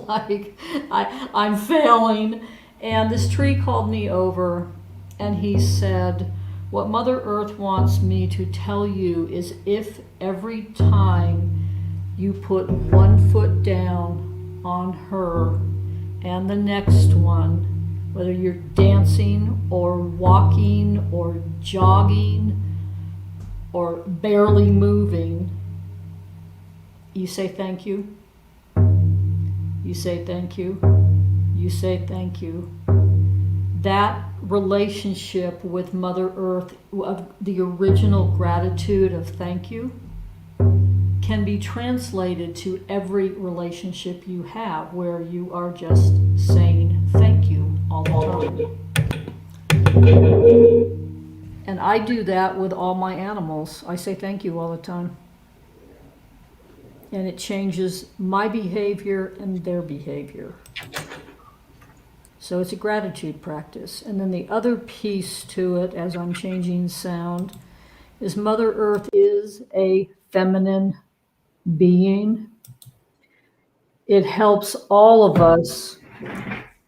like I'm failing. And this tree called me over and he said, what Mother Earth wants me to tell you is if every time you put one foot down on her and the next one, whether you're dancing or walking or jogging or barely moving, you say thank you. You say thank you. You say thank you. That relationship with Mother Earth, of the original gratitude of thank you, can be translated to every relationship you have where you are just saying thank you all the time. And I do that with all my animals. I say thank you all the time. And it changes my behavior and their behavior. So it's a gratitude practice. And then the other piece to it, as I'm changing sound, is Mother Earth is a feminine being. It helps all of us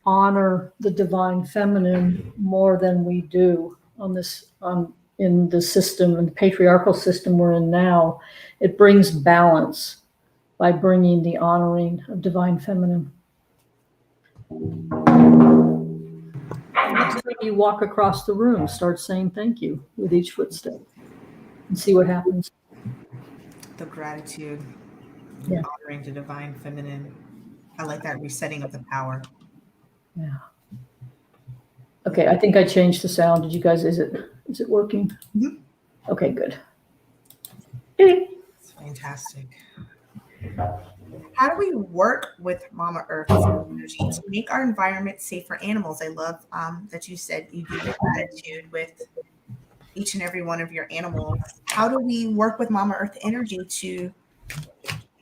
honor the divine feminine more than we do in the system, in the patriarchal system we're in now. It brings balance by bringing the honoring of divine feminine. Next time you walk across the room, start saying thank you with each footstep and see what happens. The gratitude, Yeah. honoring the divine feminine. I like that resetting of the power. Yeah. Okay, I think I changed the sound. Did you guys, is it working? Mhm. Okay, good. It's fantastic. How do we work with Mama Earth's energy to make our environment safe for animals? I love that you said you do the gratitude with each and every one of your animals. How do we work with Mama Earth energy to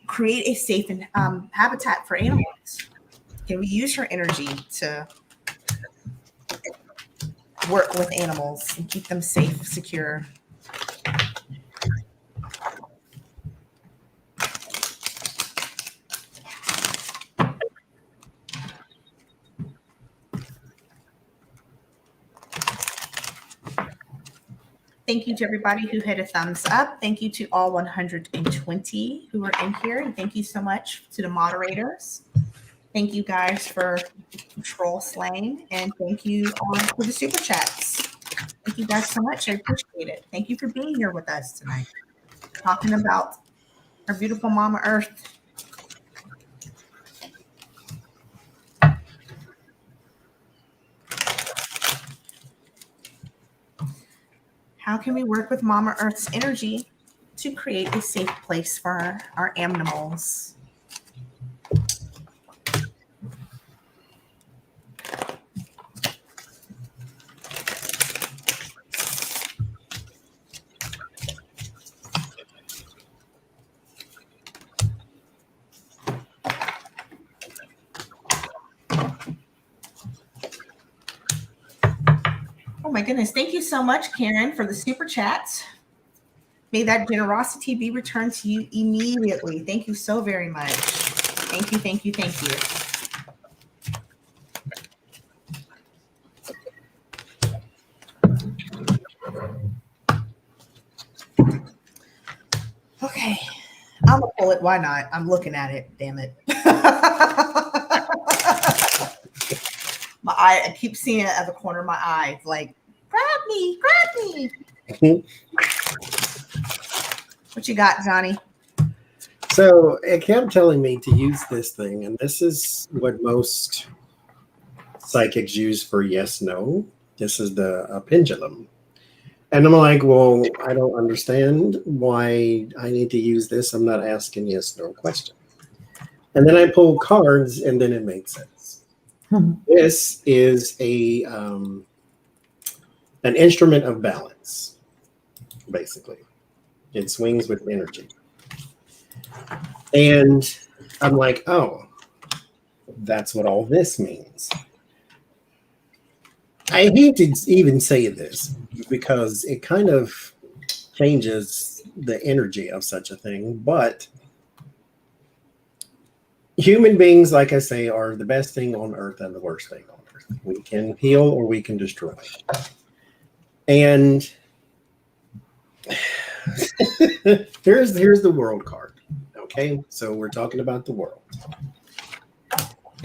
create a safe and habitat for animals? Can we use her energy to work with animals and keep them safe, secure? Thank you to everybody who hit a thumbs up. Thank you to all 120 who are in here. And thank you so much to the moderators. Thank you guys for troll slaying. And thank you all for the super chats. Thank you guys so much. I appreciate it. Thank you for being here with us tonight, talking about our beautiful Mama Earth. How can we work with Mama Earth's energy to create a safe place for our animals? Oh my goodness. Thank you so much, Karen, for the super chats. May that generosity be returned to you immediately. Thank you so very much. Thank you, thank you, thank you. Okay. I'm gonna pull it. Why not? I'm looking at it. Damn it. My eye, I keep seeing it at the corner of my eye. It's like, grab me, grab me. What you got, Johnny? So it kept telling me to use this thing, and this is what most psychics use for yes, no. This is the pendulum. And I'm like, well, I don't understand why I need to use this. I'm not asking yes, no question. And then I pull cards, and then it made sense. This is an instrument of balance, basically. It swings with energy. And I'm like, oh, that's what all this means. I hate to even say this because it kind of changes the energy of such a thing, but human beings, like I say, are the best thing on earth and the worst thing on earth. We can heal or we can destroy. And here's the world card. Okay, so we're talking about the world.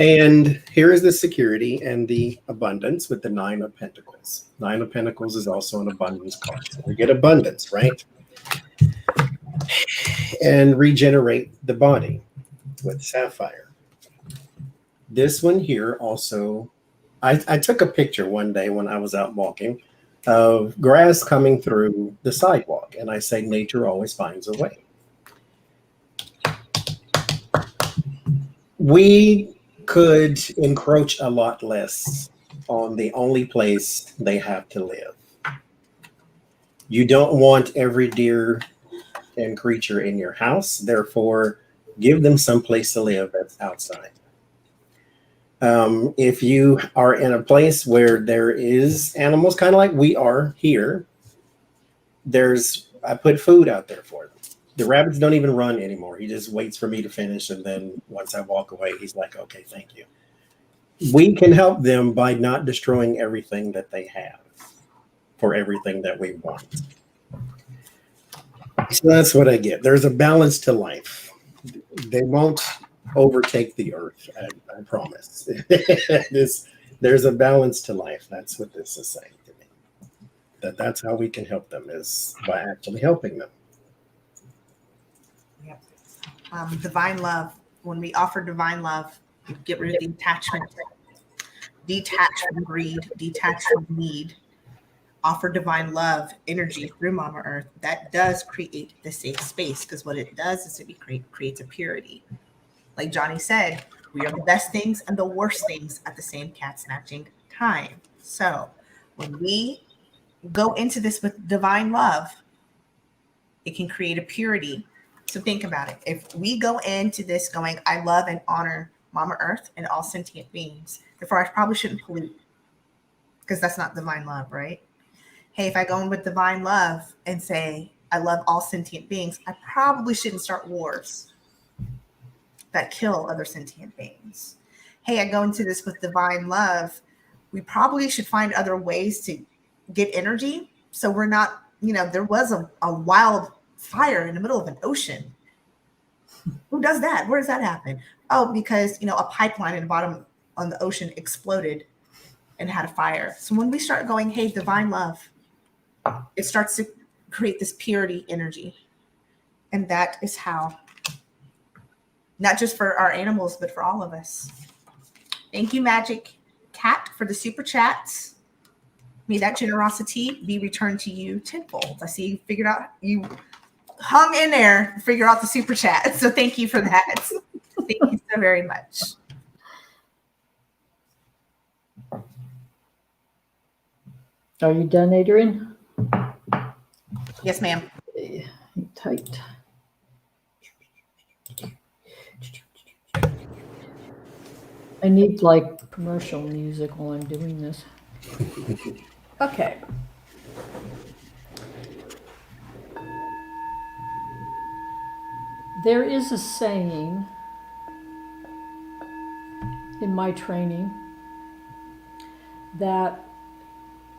And here is the security and the abundance with the Nine of Pentacles. Nine of Pentacles is also an abundance card. So we get abundance, right? And regenerate the body with Sapphire. This one here also, I took a picture one day when I was out walking of grass coming through the sidewalk. And I say, nature always finds a way. We could encroach a lot less on the only place they have to live. You don't want every deer and creature in your house, therefore give them some place to live that's outside. If you are in a place where there is animals, kind of like we are here, I put food out there for them. The rabbits don't even run anymore. He just waits for me to finish, and then once I walk away, he's like, okay, thank you. We can help them by not destroying everything that they have for everything that we want. So that's what I get. There's a balance to life. They won't overtake the earth, I promise. There's a balance to life. That's what this is saying to me. That's how we can help them, is by actually helping them. Yep. Divine love. When we offer divine love, you get rid of the attachment. Detach from greed, detach from need. Offer divine love, energy through Mama Earth. That does create the safe space, because what it does is it creates a purity. Like Johnie said, we are the best things and the worst things at the same cat snatching time. So when we go into this with divine love, it can create a purity. So think about it. If we go into this going, I love and honor Mama Earth and all sentient beings, therefore I probably shouldn't pollute, because that's not divine love, right? Hey, if I go in with divine love and say, I love all sentient beings, I probably shouldn't start wars that kill other sentient beings. Hey, I go into this with divine love. We probably should find other ways to get energy. So we're not, there was a wild fire in the middle of an ocean. Who does that? Where does that happen? Oh, because, a pipeline in the bottom on the ocean exploded and had a fire. So when we start going, hey, divine love, it starts to create this purity energy. And that is how, not just for our animals, but for all of us. Thank you, Magic Cat, for the super chats. May that generosity be returned to you tenfold. I see you figured out, you hung in there to figure out the super chat. So thank you for that. Thank you so very much. Are you done, Adrian? Yes, ma'am. Tight. I need like commercial music while I'm doing this. Okay. There is a saying in my training that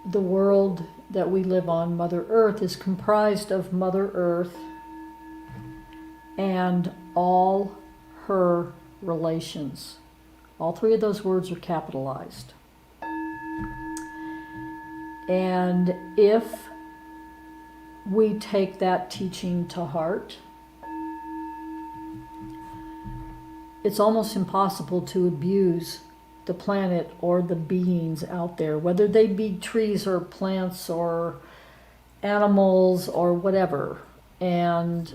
the world that we live on, Mother Earth, is comprised of Mother Earth and all her relations. All three of those words are capitalized. And if we take that teaching to heart, it's almost impossible to abuse the planet or the beings out there, whether they be trees or plants or animals or whatever. And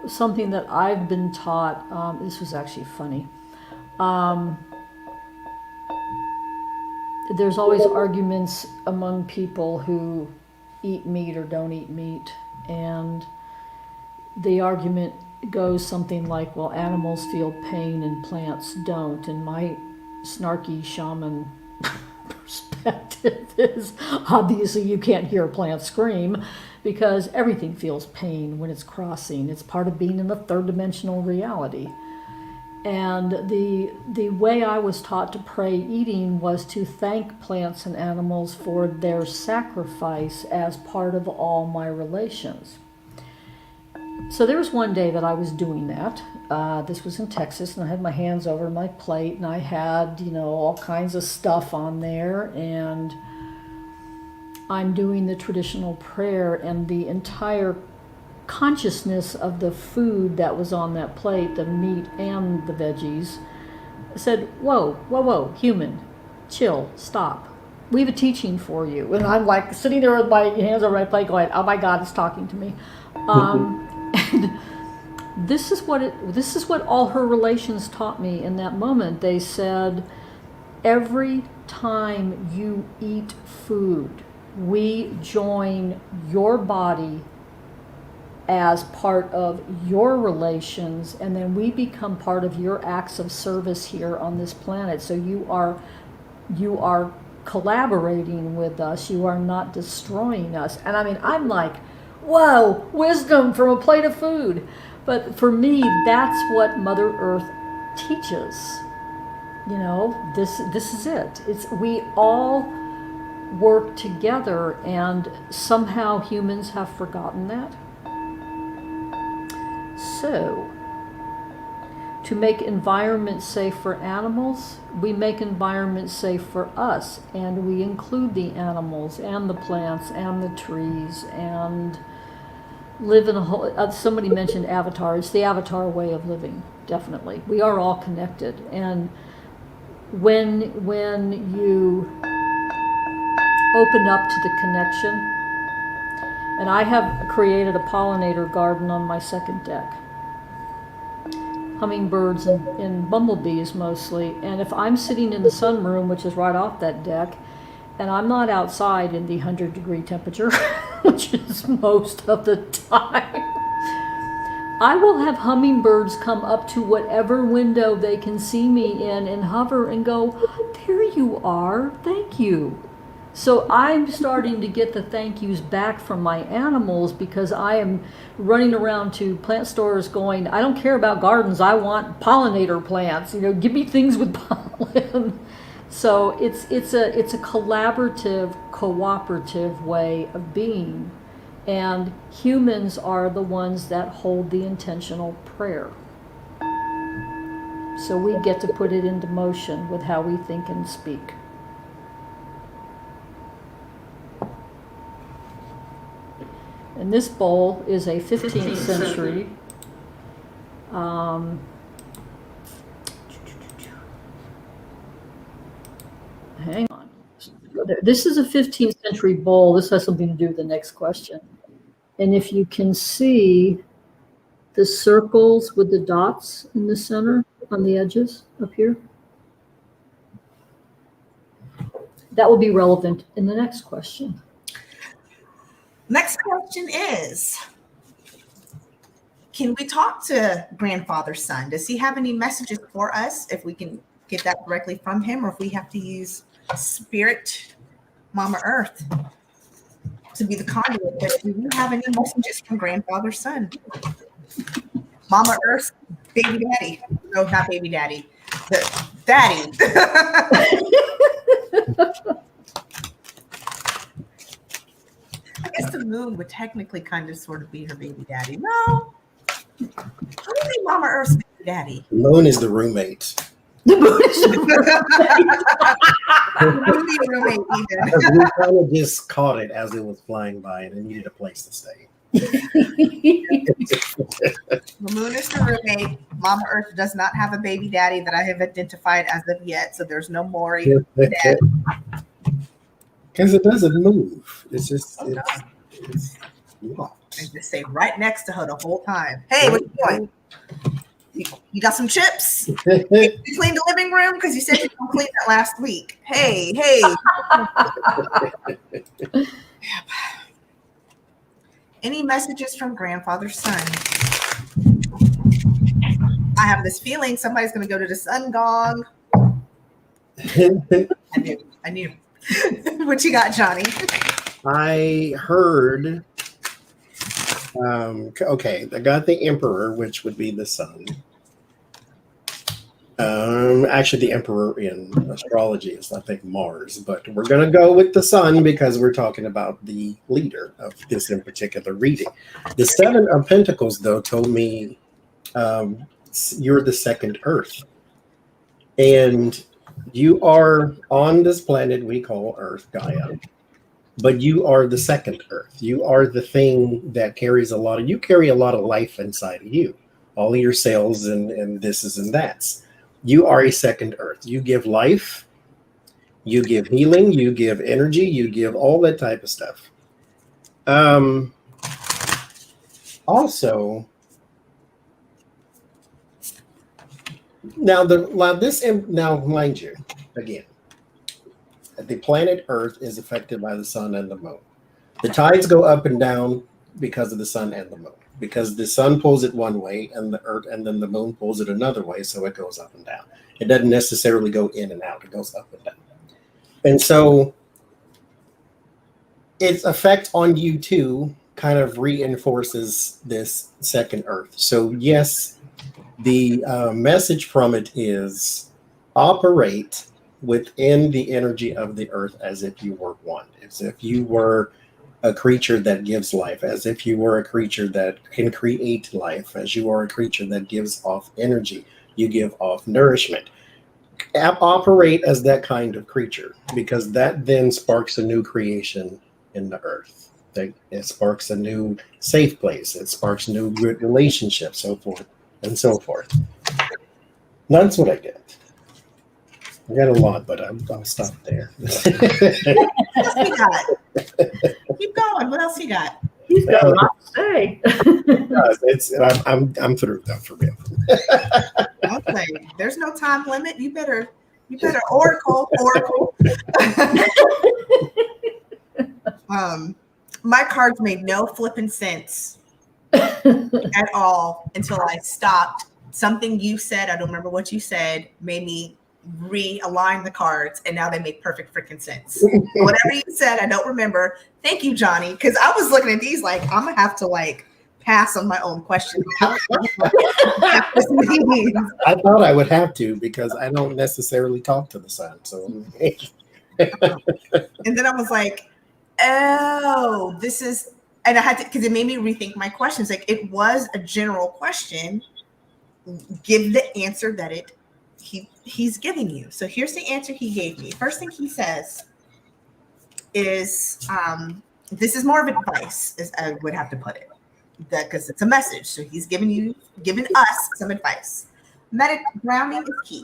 something that I've been taught, this was actually funny. There's always arguments among people who eat meat or don't eat meat. And the argument goes something like, well, animals feel pain and plants don't. And my snarky shaman perspective is, obviously you can't hear a plant scream, because everything feels pain when it's crossing. It's part of being in the third dimensional reality. And the way I was taught to pray eating was to thank plants and animals for their sacrifice as part of all my relations. So there was one day that I was doing that. This was in Texas, and I had my hands over my plate, and I had, all kinds of stuff on there, and I'm doing the traditional prayer, and the entire consciousness of the food that was on that plate, the meat and the veggies, said, whoa, whoa, whoa, human, chill, stop. We have a teaching for you. And I'm like sitting there with my hands on my plate going, oh my God, it's talking to me. And this is what all her relations taught me in that moment. They said, every time you eat food, we join your body as part of your relations, and then we become part of your acts of service here on this planet. So you are collaborating with us. You are not destroying us. And I mean, I'm like, whoa, wisdom from a plate of food. But for me, that's what Mother Earth teaches. This is it. We all work together, and somehow humans have forgotten that. So, to make environments safe for animals, we make environments safe for us, and we include the animals and the plants and the trees, and live in a whole, somebody mentioned Avatar. It's the Avatar way of living, definitely. We are all connected, and when you open up to the connection, and I have created a pollinator garden on my second deck. Hummingbirds and bumblebees mostly. And if I'm sitting in the sunroom, which is right off that deck, and I'm not outside in the 100-degree temperature, which is most of the time, I will have hummingbirds come up to whatever window they can see me in and hover and go, there you are, thank you. So I'm starting to get the thank yous back from my animals, because I am running around to plant stores going, I don't care about gardens, I want pollinator plants, give me things with pollen. So it's a collaborative, cooperative way of being. And humans are the ones that hold the intentional prayer. So we get to put it into motion with how we think and speak. And this bowl is a 15th century hang on. This is a 15th century bowl. This has something to do with the next question. And if you can see the circles with the dots in the center on the edges up here, that will be relevant in the next question. Next question is, can we talk to grandfather's son? Does he have any messages for us, if we can get that directly from him, or if we have to use Spirit Mama Earth to be the conduit? But do you have any messages from grandfather's son? Mama Earth's baby daddy. No, not baby daddy. The daddy. I guess the moon would technically kind of sort of be her baby daddy. No. I don't think Mama Earth's baby daddy. The moon is the roommate. The moon is the roommate even. We kind of just caught it as it was flying by, and it needed a place to stay. The moon is the roommate. Mama Earth does not have a baby daddy that I have identified as of yet, so there's no Maury dad. Because it doesn't move. It's just it's locked. And just stay right next to her the whole time. Hey, what you doing? You got some chips? You cleaned the living room? Because you said you don't clean that last week. Hey. Any messages from grandfather's son? I have this feeling somebody's going to go to the sun gong. I knew. What you got, Johnny? I heard. Okay, I got the Emperor, which would be the sun. Actually, the emperor in astrology is, I think, Mars, but we're going to go with the sun because we're talking about the leader of this in particular reading. The Seven of Pentacles, though, told me you're the second Earth. And you are on this planet we call Earth, Gaia, but you are the second Earth. You are the thing that carries you carry a lot of life inside of you, all of your cells and thises and that's. You are a second Earth. You give life, you give healing, you give energy, you give all that type of stuff. Also, now mind you, again, the planet Earth is affected by the sun and the moon. The tides go up and down because of the sun and the moon. Because the sun pulls it one way and the earth and then the moon pulls it another way, so it goes up and down. It doesn't necessarily go in and out, it goes up and down. And so its effect on you too kind of reinforces this second Earth. So yes, the message from it is operate within the energy of the Earth as if you were one, as if you were a creature that gives life, as if you were a creature that can create life, as you are a creature that gives off energy, you give off nourishment. Operate as that kind of creature, because that then sparks a new creation in the Earth. It sparks a new safe place. It sparks new good relationships, so forth and so forth. That's what I get. I got a lot, but I'll stop there. What else you got? Keep going. What else you got? He's got a lot to say. I'm through though, for real. Okay. There's no time limit. You better oracle. My cards made no flipping sense at all until I stopped. Something you said, I don't remember what you said, made me realign the cards, and now they make perfect freaking sense. Whatever you said, I don't remember. Thank you, Johnie, because I was looking at these like I'm gonna have to like pass on my own question. I thought I would have to because I don't necessarily talk to the sun. So, and then I was like, oh, this is, and I had to, because it made me rethink my questions. Like it was a general question. Give the answer that he's giving you. So here's the answer he gave me. First thing he says is, this is more of advice, as I would have to put it, because it's a message. So he's giving us some advice. Grounding is key.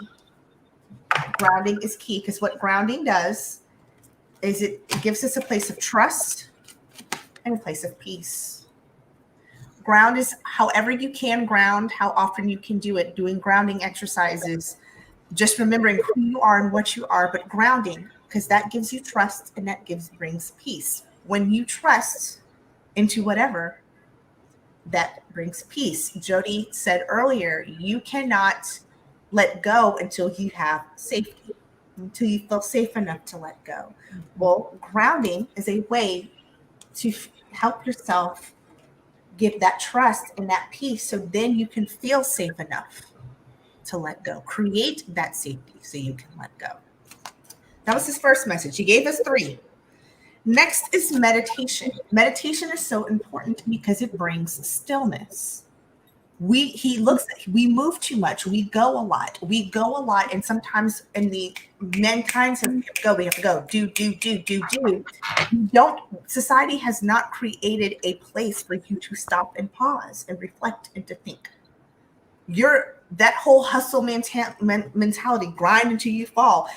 Grounding is key because what grounding does is it gives us a place of trust and a place of peace. Ground is however you can ground, how often you can do it, doing grounding exercises, just remembering who you are and what you are, but grounding, because that gives you trust and that brings peace. When you trust into whatever, that brings peace. Jodi said earlier, you cannot let go until you have safety, until you feel safe enough to let go. Well, grounding is a way to help yourself give that trust and that peace, so then you can feel safe enough to let go. Create that safety so you can let go. That was his first message. He gave us 3. Next is meditation. Meditation is so important because it brings stillness. We move too much. We go a lot. And sometimes in the mankind says we have to go, do. Society has not created a place for you to stop and pause and reflect and to think. That whole hustle mentality, grind until you fall.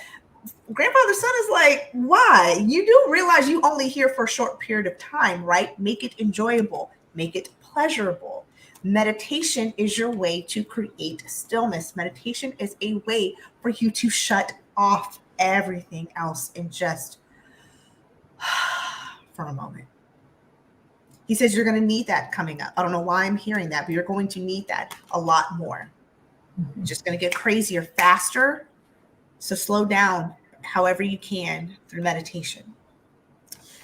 Grandfather Son is like, why? You do realize you only here for a short period of time, right? Make it enjoyable, make it pleasurable. Meditation is your way to create stillness. Meditation is a way for you to shut off everything else and just for a moment. He says you're going to need that coming up. I don't know why I'm hearing that, but you're going to need that a lot more. Mm-hmm. It's just going to get crazier faster. So slow down however you can through meditation.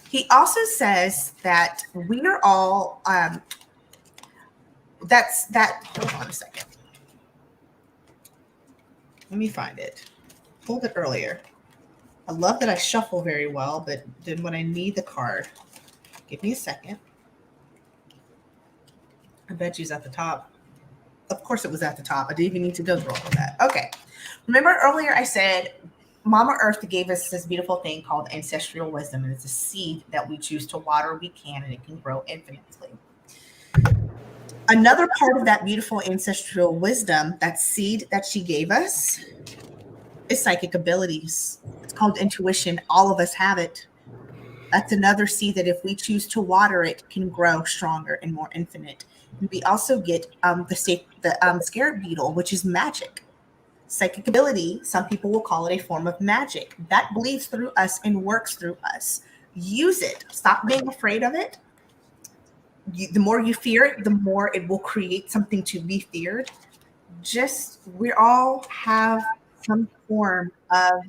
He also says that we are all, hold on a second. Let me find it. Pulled it earlier. I love that I shuffle very well, but then when I need the card, give me a second. I bet she's at the top. Of course it was at the top. I didn't even need to go through all of that. Okay. Remember earlier I said Mama Earth gave us this beautiful thing called ancestral wisdom, and it's a seed that we choose to water, we can, and it can grow infinitely. Another part of that beautiful ancestral wisdom, that seed that she gave us, is psychic abilities. It's called intuition. All of us have it. That's another seed that if we choose to water it, can grow stronger and more infinite. And we also get the scarab beetle, which is magic. Psychic ability, some people will call it a form of magic. That bleeds through us and works through us. Use it. Stop being afraid of it. The more you fear it, the more it will create something to be feared. We all have some form of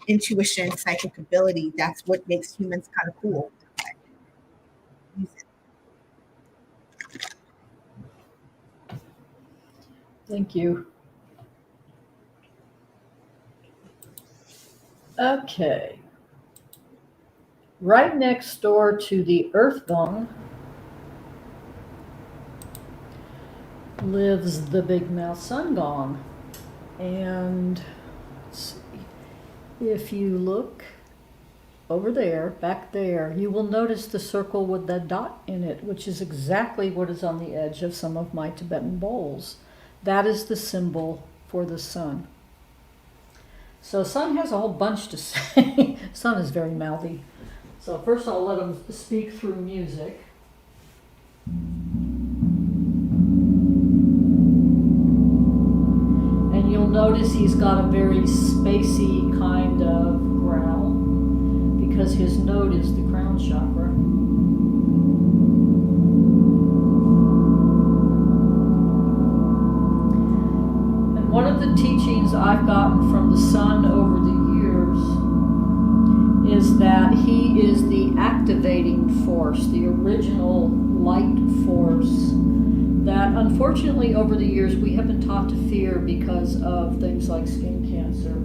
intuition, psychic ability. That's what makes humans kind of cool. Use it. Thank you. Okay. Right next door to the Earth Gong lives the Big Mouth Sun Gong. And let's see, if you look over there, back there, you will notice the circle with that dot in it, which is exactly what is on the edge of some of my Tibetan bowls. That is the symbol for the sun. So sun has a whole bunch to say. Sun is very mouthy. So first I'll let him speak through music. And you'll notice he's got a very spacey kind of growl because his note is the crown chakra. And one of the teachings I've gotten from the sun over the years is that he is the activating force, the original light force that unfortunately over the years we have been taught to fear because of things like skin cancer.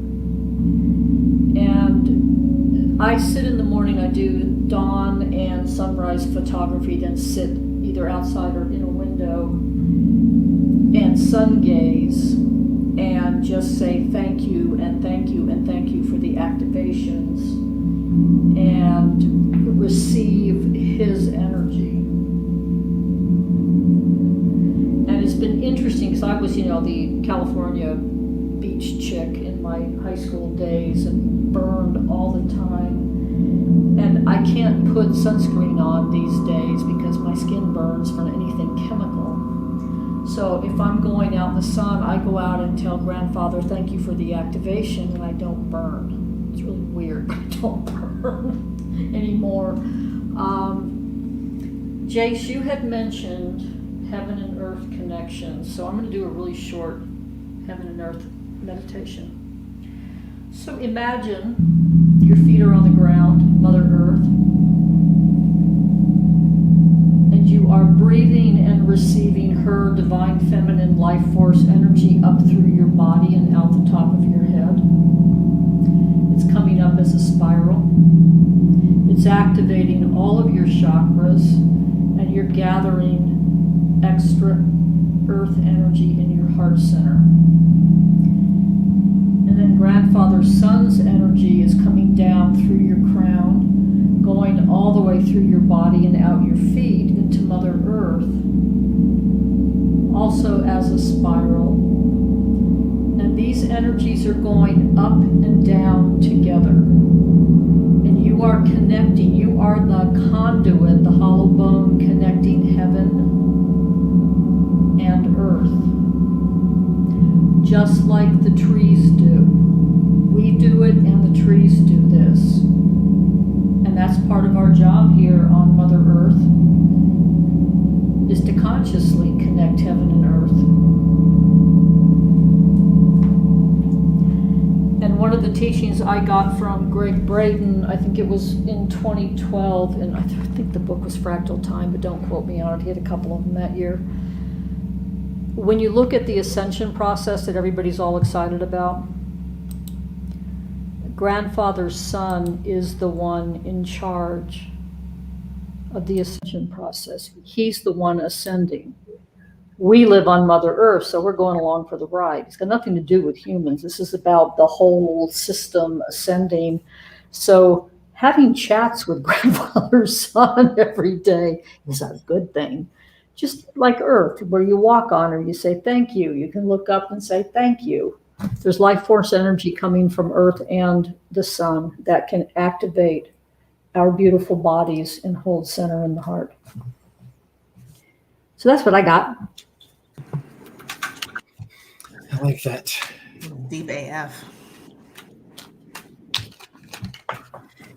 And I sit in the morning, I do dawn and sunrise photography, then sit either outside or in a window and sun gaze and just say thank you and thank you and thank you for the activations and receive his energy. And it's been interesting because I was, the California beach chick in my high school days and burned all the time. And I can't put sunscreen on these days because my skin burns from anything chemical. So if I'm going out in the sun, I go out and tell grandfather, thank you for the activation, and I don't burn. It's really weird, but I don't burn anymore. Jace, you had mentioned heaven and earth connection, so I'm going to do a really short heaven and earth meditation. So imagine your feet are on the ground, Mother Earth, and you are breathing and receiving her divine feminine life force energy up through your body and out the top of your head. It's coming up as a spiral. It's activating all of your chakras, and you're gathering extra earth energy in your heart center. And then grandfather sun's energy is coming down through your crown, going all the way through your body and out your feet into Mother Earth, also as a spiral. And these energies are going up and down together. And you are connecting, you are the conduit, the hollow bone connecting heaven and earth, just like the trees do. We do it and the trees do this. And that's part of our job here on Mother Earth, is to consciously connect heaven and earth. And one of the teachings I got from Greg Braden, I think it was in 2012, and I think the book was Fractal Time, but don't quote me on it, he had a couple of them that year. when you look at the ascension process that everybody's all excited about, grandfather's son is the one in charge of the ascension process. He's the one ascending. We live on Mother Earth, so we're going along for the ride. It's got nothing to do with humans. This is about the whole system ascending. So having chats with grandfather's son every day is a good thing. Just like Earth, where you walk on her, you say thank you. You can look up and say thank you. There's life force energy coming from Earth and the sun that can activate our beautiful bodies and hold center in the heart. So that's what I got. I like that. Deep AF.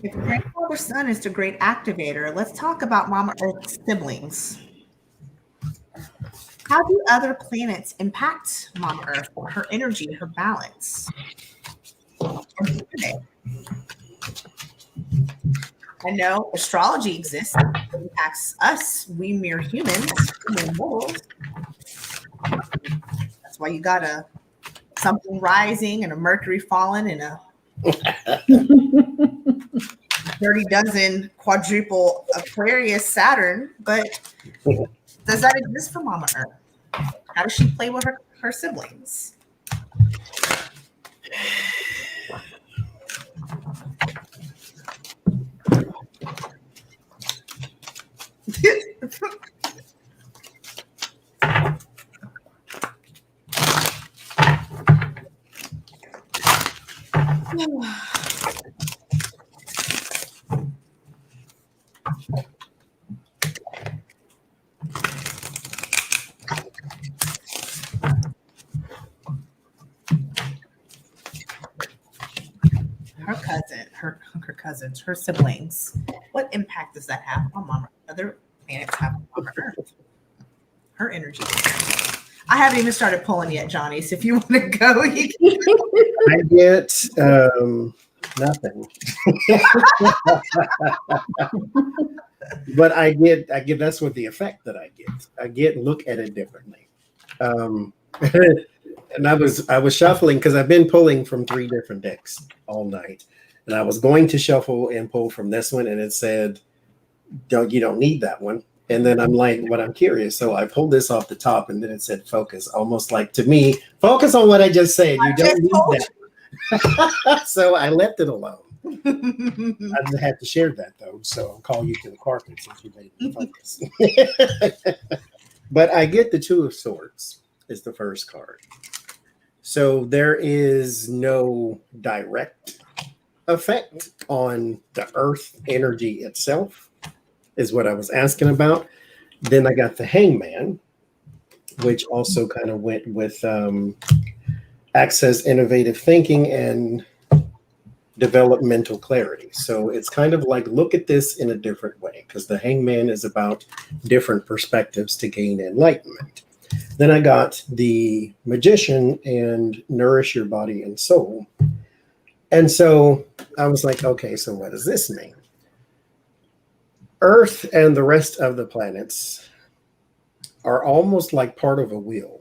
If grandfather's son is the great activator, let's talk about Mama Earth's siblings. How do other planets impact Mama Earth, her energy, her balance? I know astrology exists. It impacts us. We mere humans, mere mortals. That's why you got something rising and a Mercury falling and a 30 dozen quadruple Aquarius Saturn. But does that exist for Mama Earth? How does she play with her siblings? Her siblings. What impact does that have on Mama? Other planets have on Mama Earth? Her energy. I haven't even started pulling yet, Johnny. So if you want to go, you can. I get nothing. But I get that's what the effect that I get look at it differently. And I was shuffling because I've been pulling from 3 different decks all night. And I was going to shuffle and pull from this one, and it said, you don't need that one. And then I'm like, what I'm curious. So I pulled this off the top, and then it said focus, almost like to me, focus on what I just said. You don't need that. So I left it alone. I had to share that though. So I'll call you to the carpet since you made the focus. But I get the 2 of Swords is the first card. So there is no direct effect on the earth energy itself is what I was asking about. Then I got the Hangman, which also kind of went with access innovative thinking and developmental clarity. So it's kind of like look at this in a different way because the Hangman is about different perspectives to gain enlightenment. Then I got the Magician and nourish your body and soul. And so I was like, okay, so what does this mean? Earth and the rest of the planets are almost like part of a wheel.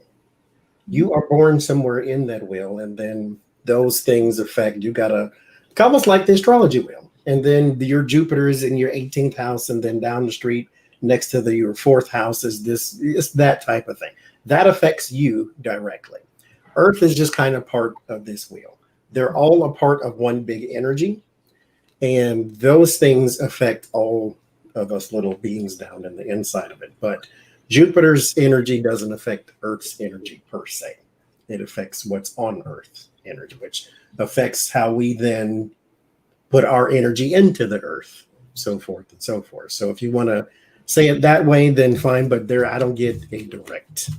You are born somewhere in that wheel, and then those things affect, you got to, almost like the astrology wheel. And then your Jupiter is in your 18th house, and then down the street next to your 4th house is this, it's that type of thing. That affects you directly. Earth is just kind of part of this wheel. They're all a part of one big energy, and those things affect all of us little beings down in the inside of it. But Jupiter's energy doesn't affect Earth's energy per se. It affects what's on Earth's energy, which affects how we then put our energy into the Earth, so forth and so forth. So if you want to say it that way, then fine. But I don't get a direct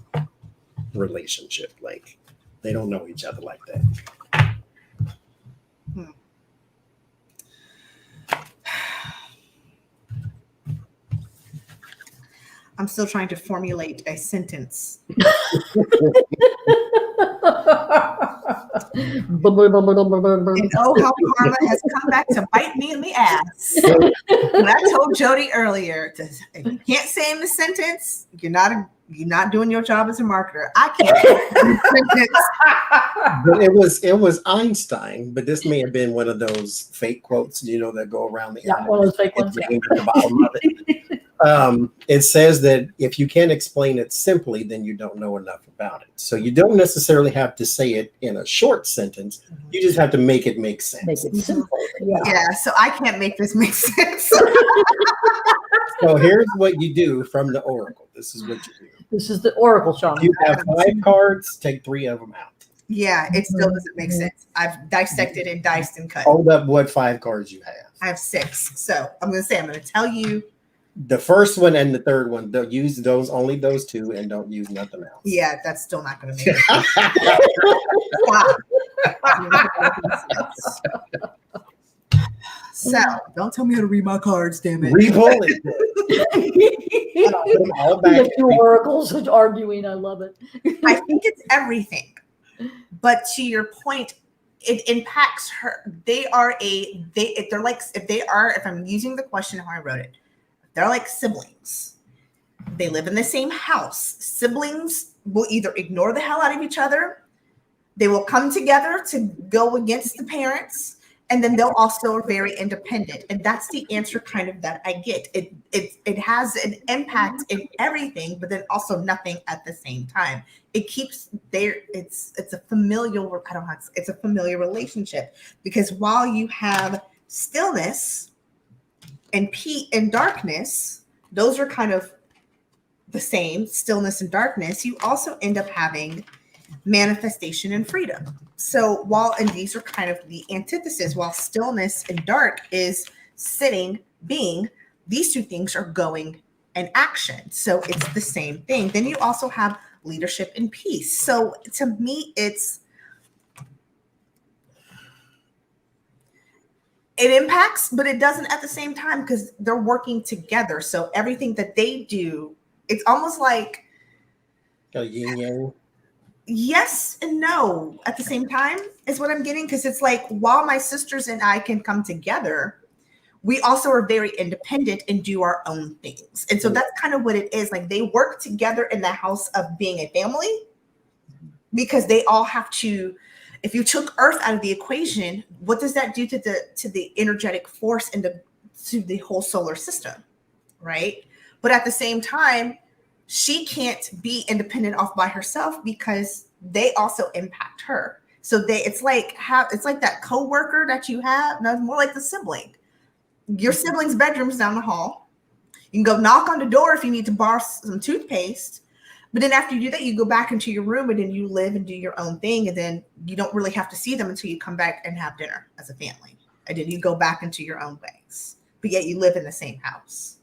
relationship. Like they don't know each other like that. I'm still trying to formulate a sentence. And oh, how karma has come back to bite me in the ass. And I told Jodi earlier, if you can't say in the sentence, you're not You're not doing your job as a marketer. I can't. But it was Einstein, but this may have been one of those fake quotes, that go around the Yeah, one of those fake ones. at the bottom of it. It says that if you can't explain it simply, then you don't know enough about it. So you don't necessarily have to say it in a short sentence. You just have to make it make sense. Make it simple. Yeah, so I can't make this make sense. So here's what you do from the oracle. This is what you do. This is the oracle shaman. If you have 5 cards, take 3 of them out. Yeah, it still doesn't make sense. I've dissected and diced and cut. Hold up what 5 cards you have. I have 6. So I'm going to tell you. The first one and the third one, don't use only those 2, and don't use nothing else. Yeah, that's still not going to make it. So don't tell me how to read my cards, damn it. Re-pull it. Put them all back. The 2 oracles arguing. I love it. I think it's everything. But to your point, it impacts her. If I'm using the question how I wrote it, they're like siblings. They live in the same house. Siblings will either ignore the hell out of each other. They will come together to go against the parents. And then they'll also are very independent. And that's the answer kind of that I get. It has an impact in everything, but then also nothing at the same time. It keeps there. It's a familial, it's a familiar relationship, because while you have stillness and peace and darkness, those are kind of the same, stillness and darkness, you also end up having manifestation and freedom. So and these are kind of the antithesis, while stillness and dark is sitting, being, these 2 things are going in action. So it's the same thing. Then you also have leadership and peace. So to me, it impacts, but it doesn't at the same time, because they're working together. So everything that they do, it's almost like a yin yang. Yes and no at the same time is what I'm getting, because it's like, while my sisters and I can come together, we also are very independent and do our own things. And so that's kind of what it is. Like, they work together in the house of being a family, because they all have to. If you took Earth out of the equation, what does that do to the energetic force and to the whole solar system, right? But at the same time, she can't be independent off by herself, because they also impact her. So it's like that coworker that you have. No, it's more like the sibling. Your sibling's bedroom's down the hall. You can go knock on the door if you need to borrow some toothpaste. But then after you do that, you go back into your room, and then you live and do your own thing. And then you don't really have to see them until you come back and have dinner as a family. And then you go back into your own ways. But yet you live in the same house.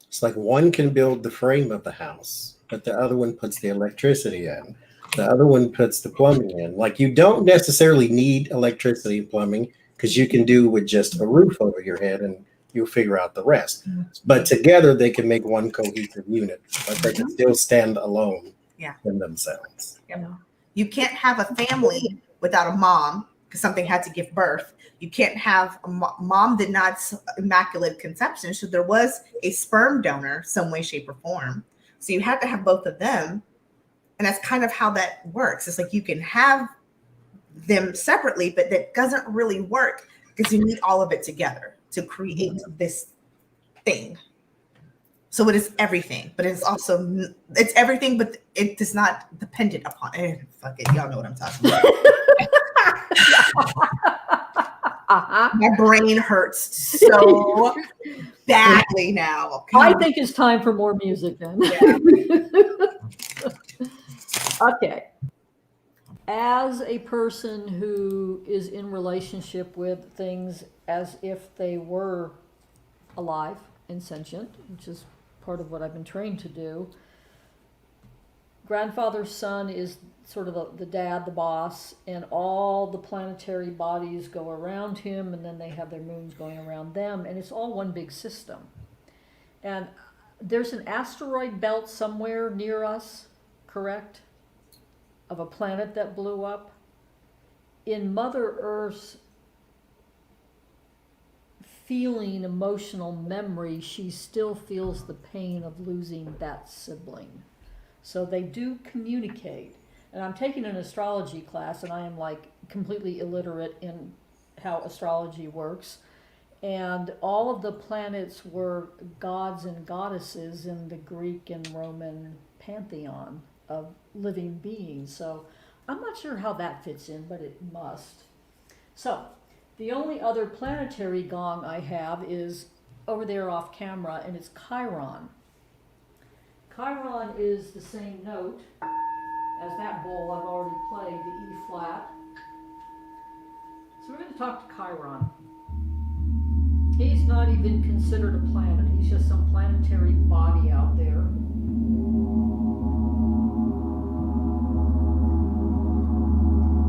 It's like one can build the frame of the house, but the other one puts the electricity in. The other one puts the plumbing in. Like, you don't necessarily need electricity and plumbing, because you can do with just a roof over your head and you'll figure out the rest. But together they can make one cohesive unit, but they can still stand alone in themselves. Yeah. You can't have a family without a mom, because something had to give birth. You can't have mom did not immaculate conception. So there was a sperm donor, some way, shape, or form. So you have to have both of them. And that's kind of how that works. It's like you can have them separately, but that doesn't really work, because you need all of it together to create this thing. So it is everything, but it's everything, but it is not dependent upon it. Fuck it. Y'all know what I'm talking about. My brain hurts so badly now. I think it's time for more music then. Yeah. Okay. As a person who is in relationship with things as if they were alive and sentient, which is part of what I've been trained to do, grandfather's son is sort of the dad, the boss, and all the planetary bodies go around him, and then they have their moons going around them, and it's all one big system. And there's an asteroid belt somewhere near us, correct? Of a planet that blew up. In Mother Earth's feeling, emotional memory, she still feels the pain of losing that sibling. So they do communicate. And I'm taking an astrology class, and I am like completely illiterate in how astrology works. And all of the planets were gods and goddesses in the Greek and Roman pantheon of living beings. So I'm not sure how that fits in, but it must. So the only other planetary gong I have is over there off camera, and it's Chiron. Chiron is the same note as that bowl I've already played, the E flat. So we're going to talk to Chiron. He's not even considered a planet. He's just some planetary body out there.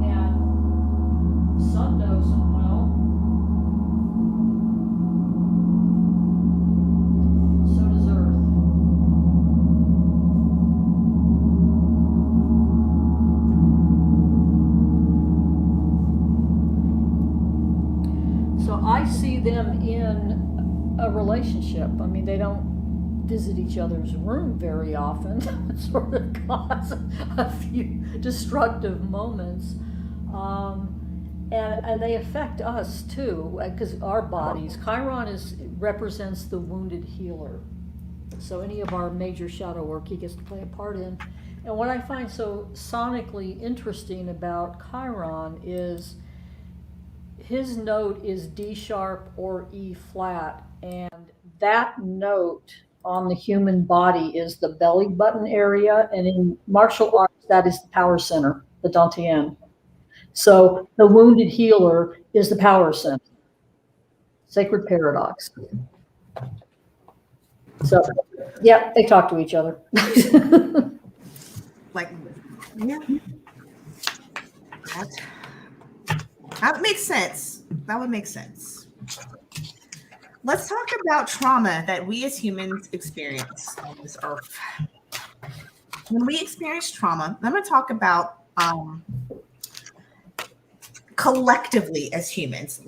And Sun knows him well. So does Earth. So I see them in a relationship. I mean, they don't visit each other's room very often. It sort of causes a few destructive moments. And they affect us too, because our bodies, Chiron represents the wounded healer. So any of our major shadow work he gets to play a part in. And what I find so sonically interesting about Chiron is his note is D sharp or E flat, and that note on the human body is the belly button area, and in martial arts that is the power center, the dantian. So the wounded healer is the power center. Sacred paradox. So yeah, they talk to each other. Like, yeah. That makes sense. That would make sense. Let's talk about trauma that we as humans experience on this earth. When we experience trauma, I'm going to talk about collectively as humans,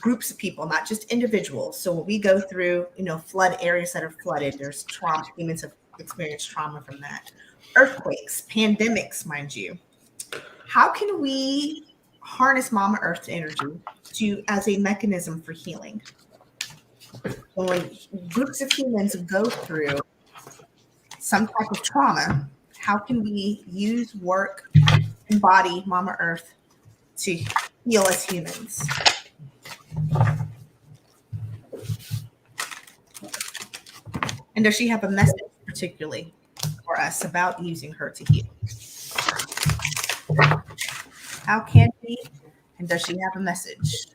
groups of people, not just individuals. So when we go through, flood areas that are flooded, there's trauma. Humans have experienced trauma from that. Earthquakes, pandemics, mind you. How can we harness Mama Earth's energy as a mechanism for healing? When groups of humans go through some type of trauma, how can we use, work, embody Mama Earth to heal as humans? And does she have a message particularly for us about using her to heal? How can we, and does she have a message?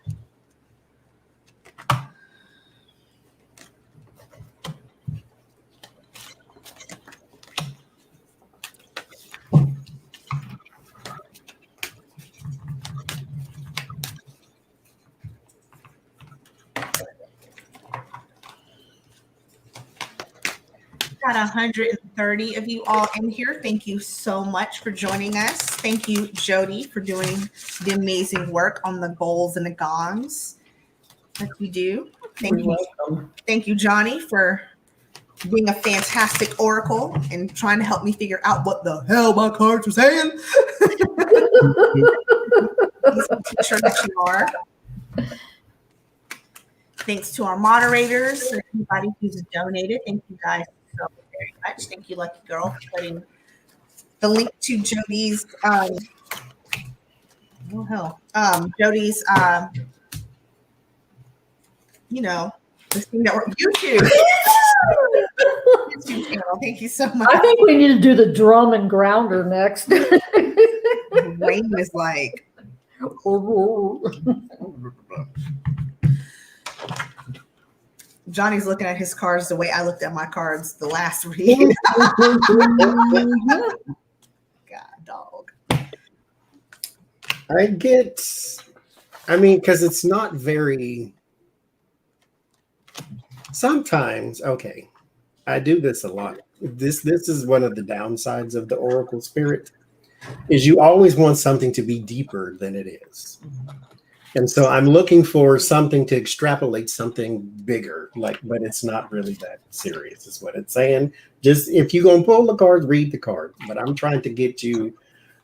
Got 130 of you all in here. Thank you so much for joining us. Thank you, Jodi, for doing the amazing work on the bowls and the gongs that you do. Thank you. Welcome. Thank you, Johnie, for being a fantastic oracle and trying to help me figure out what the hell my cards are saying. He's sure that you are. Thanks to our moderators and everybody who's donated. Thank you guys so very much. Thank you, Lucky Girl, for putting the link to Jodi's Jodi's this thing that we're YouTube. YouTube channel. Thank you so much. I think we need to do the drum and grounder next. The rain is like Johnny's looking at his cards the way I looked at my cards the last read. God, dog. Because it's not very, sometimes, okay, I do this a lot. This is one of the downsides of the Oracle Spirit, is you always want something to be deeper than it is. And so I'm looking for something to extrapolate something bigger, like, but it's not really that serious, is what it's saying. Just if you're gonna pull the card, read the card. But I'm trying to get you,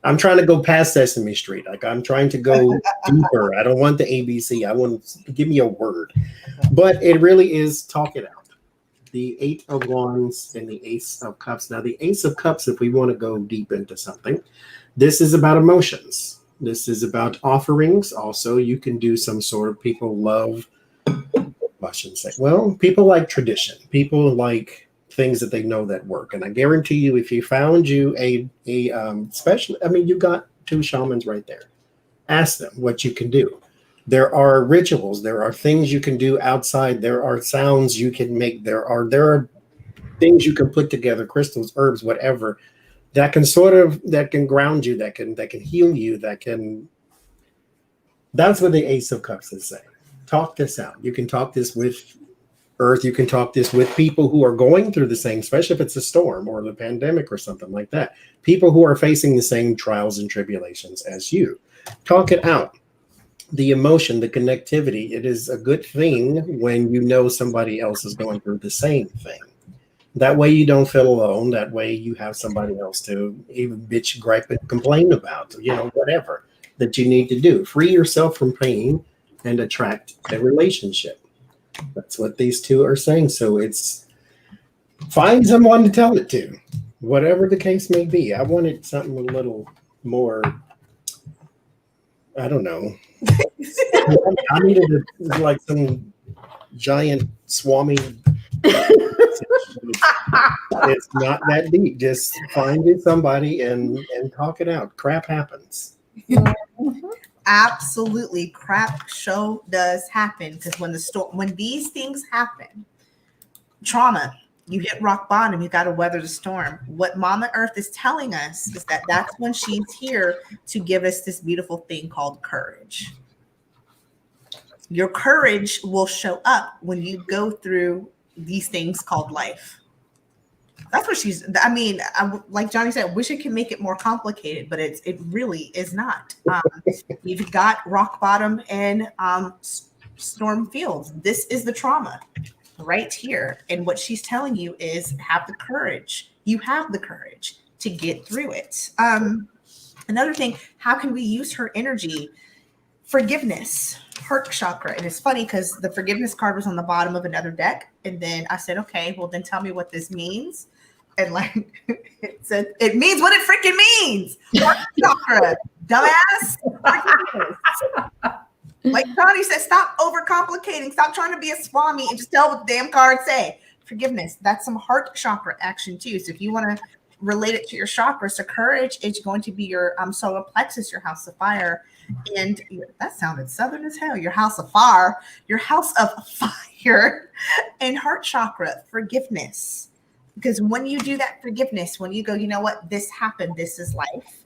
I'm trying to go past Sesame Street. Like I'm trying to go deeper. I don't want the ABC. I want to give me a word. But it really is talk it out. The Eight of Wands and the Ace of Cups. Now, the Ace of Cups, if we want to go deep into something, this is about emotions. This is about offerings. Also, you can do some sort of people love, I shouldn't say, well, people like tradition. People like things that they know that work. And I guarantee you, if you found you a special, I mean, you got two shamans right there. Ask them what you can do. There are rituals. There are things you can do outside. There are sounds you can make. There are things you can put together, crystals, herbs, whatever, that can ground you, that can heal you, that's what the Ace of Cups is saying. Talk this out. You can talk this with Earth. You can talk this with people who are going through the same, especially if it's a storm or the pandemic or something like that. People who are facing the same trials and tribulations as you. Talk it out. The emotion, the connectivity, it is a good thing when you know somebody else is going through the same thing. That way you don't feel alone. That way you have somebody else to even bitch, gripe, and complain about, whatever that you need to do. Free yourself from pain and attract a relationship. That's what these two are saying. So it's find someone to tell it to, whatever the case may be. I wanted something a little more, I don't know. I needed like some giant swami. It's not that deep. Just find it somebody and talk it out. Crap happens. Absolutely, crap show does happen, because when these things happen, trauma, you hit rock bottom, you got to weather the storm. What Mama Earth is telling us is that that's when she's here to give us this beautiful thing called courage. Your courage will show up when you go through these things called life. That's what like Johnie said, I wish it could make it more complicated, but it really is not. You've got rock bottom and storm fields. This is the trauma right here. And what she's telling you is have the courage. You have the courage to get through it. Another thing, how can we use her energy? Forgiveness, heart chakra. And it's funny because the forgiveness card was on the bottom of another deck. And then I said, okay, well then tell me what this means. And like it said, it means what it freaking means. Heart chakra, dumbass. Like Johnie said, stop overcomplicating. Stop trying to be a swami and just tell what the damn cards say. Forgiveness, that's some heart chakra action too. So if you want to relate it to your chakras, so courage is going to be your solar plexus, your house of fire. And that sounded southern as hell. Your house of fire, and heart chakra, forgiveness. Because when you do that forgiveness, when you go, you know what, this happened, this is life,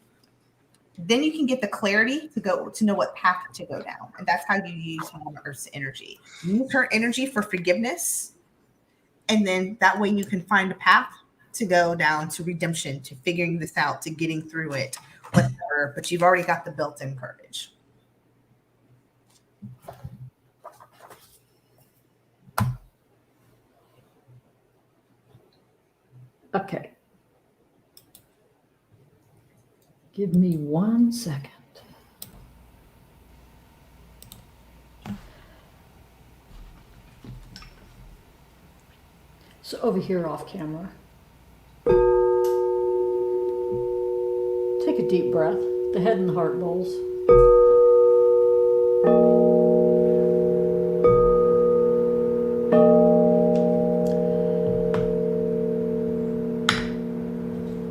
then you can get the clarity to know what path to go down. And that's how you use Mama Earth's energy. Use her energy for forgiveness. And then that way you can find a path to go down to redemption, to figuring this out, to getting through it, whatever. But you've already got the built-in courage. Okay. Give me 1 second. So over here off camera, take a deep breath, the head and the heart bowls.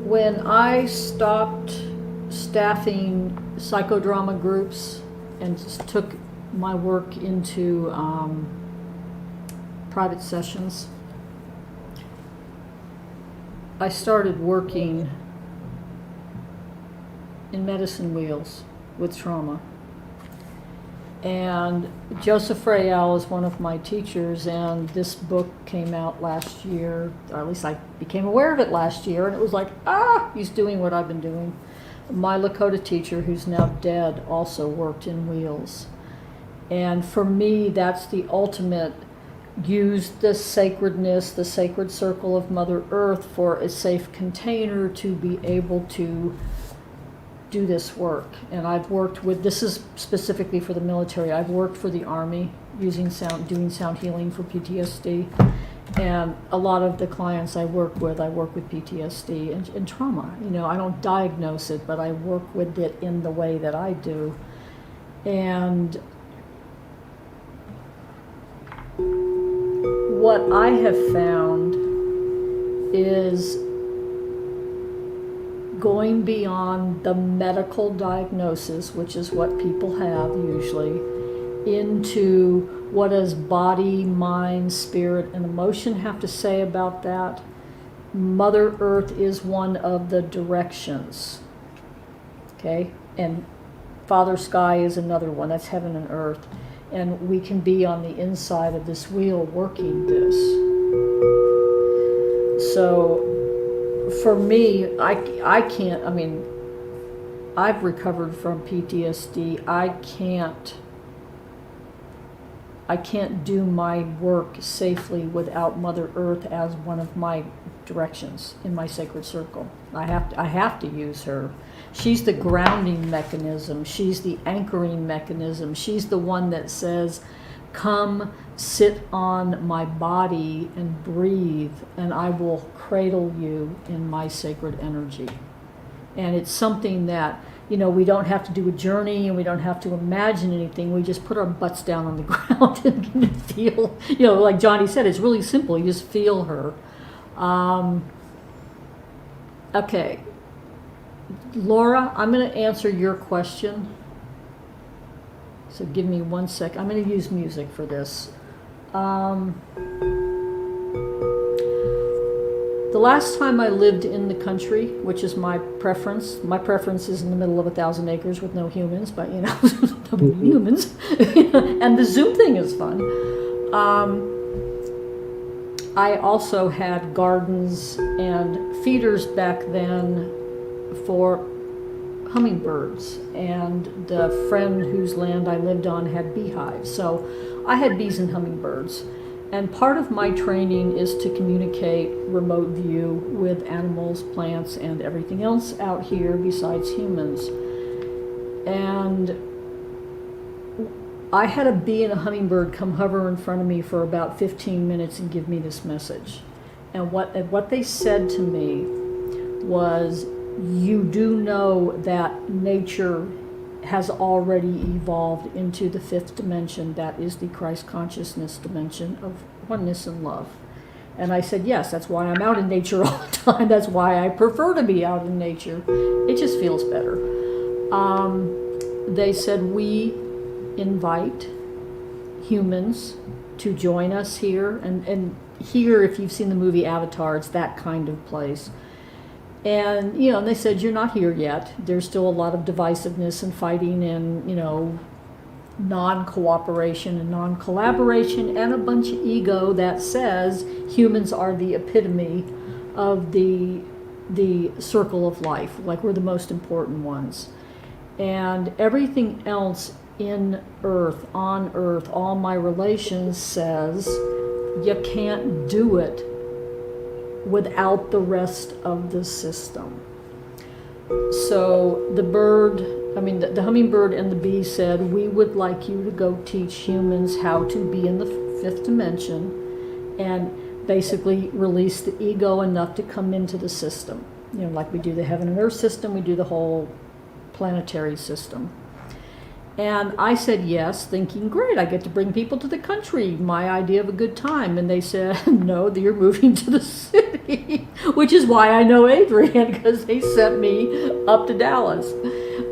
When I stopped staffing psychodrama groups and took my work into private sessions, I started working in medicine wheels with trauma. And Joseph Frayel is one of my teachers, and this book came out last year, or at least I became aware of it last year, and it was like, he's doing what I've been doing. My Lakota teacher, who's now dead, also worked in wheels. And for me, that's the ultimate. Use the sacredness, the sacred circle of Mother Earth for a safe container to be able to do this work. And I've worked with, this is specifically for the military, I've worked for the Army using sound, doing sound healing for PTSD. And a lot of the clients I work with PTSD and trauma. You know, I don't diagnose it, but I work with it in the way that I do. And what I have found is going beyond the medical diagnosis, which is what people have usually, into what does body, mind, spirit, and emotion have to say about that. Mother Earth is one of the directions, okay? And Father Sky is another one, that's heaven and earth. And we can be on the inside of this wheel working this. So for me, I can't, I mean, I've recovered from PTSD. I can't do my work safely without Mother Earth as one of my directions in my sacred circle. I have to use her. She's the grounding mechanism. She's the anchoring mechanism. She's the one that says, come sit on my body and breathe, and I will cradle you in my sacred energy. And it's something that, you know, we don't have to do a journey and we don't have to imagine anything. We just put our butts down on the ground and feel, you know, like Johnny said, it's really simple. You just feel her. Okay. Laura, I'm going to answer your question. So give me 1 sec. I'm going to use music for this. The last time I lived in the country, which is my preference is in the middle of 1,000 acres with no humans, but you know, no humans. And the Zoom thing is fun. I also had gardens and feeders back then for hummingbirds, and the friend whose land I lived on had beehives. So I had bees and hummingbirds. And part of my training is to communicate remote view with animals, plants, and everything else out here besides humans. And I had a bee and a hummingbird come hover in front of me for about 15 minutes and give me this message. And what they said to me was, you do know that nature has already evolved into the 5th dimension, that is the Christ consciousness dimension of oneness and love. And I said, yes, that's why I'm out in nature all the time. That's why I prefer to be out in nature. It just feels better. They said, we invite humans to join us here. And here, if you've seen the movie Avatar, it's that kind of place. And, you know, and they said, you're not here yet. There's still a lot of divisiveness and fighting and, you know, non-cooperation and non-collaboration and a bunch of ego that says humans are the epitome of the circle of life, like we're the most important ones. And everything else in Earth, on Earth, all my relations says, you can't do it without the rest of the system. So the the hummingbird and the bee said, we would like you to go teach humans how to be in the 5th dimension and basically release the ego enough to come into the system. You know, like we do the heaven and earth system, we do the whole planetary system. And I said yes, thinking, great, I get to bring people to the country, my idea of a good time. And they said, no, you're moving to the city, which is why I know Adrian, because they sent me up to Dallas.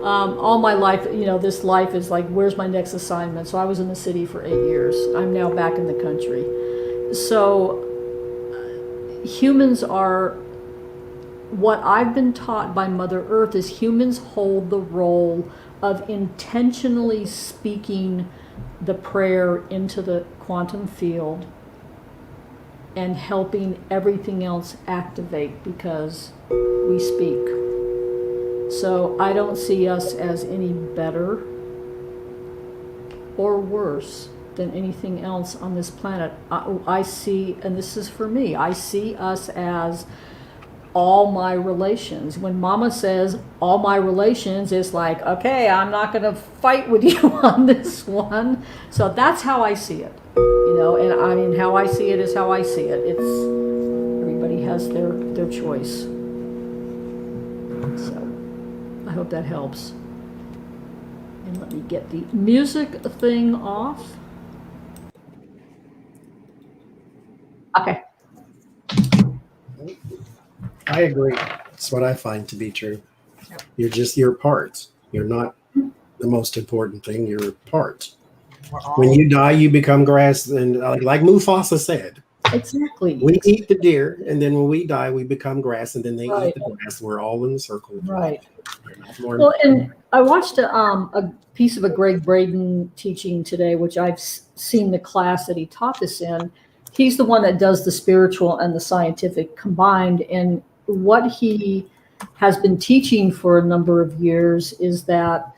All my life, you know, this life is like, where's my next assignment? So I was in the city for 8 years. I'm now back in the country. So humans are, what I've been taught by Mother Earth is humans hold the role of intentionally speaking the prayer into the quantum field and helping everything else activate because we speak. So I don't see us as any better or worse than anything else on this planet. I see, and this is for me, I see us as all my relations. When Mama says all my relations, it's like, okay, I'm not going to fight with you on this one. So that's how I see it, you know. And I mean, how I see it is how I see it. It's everybody has their choice. So I hope that helps. And let me get the music thing off. Okay. I agree. It's what I find to be true. You're part. You're not the most important thing. You're a part. When you die, you become grass. And like Mufasa said, Exactly. we eat the deer, and then when we die, we become grass, and then they Right. eat the grass. We're all in the circle. Right. Well, and I watched a piece of a Greg Braden teaching today, which I've seen the class that he taught this in. He's the one that does the spiritual and the scientific combined. And what he has been teaching for a number of years is that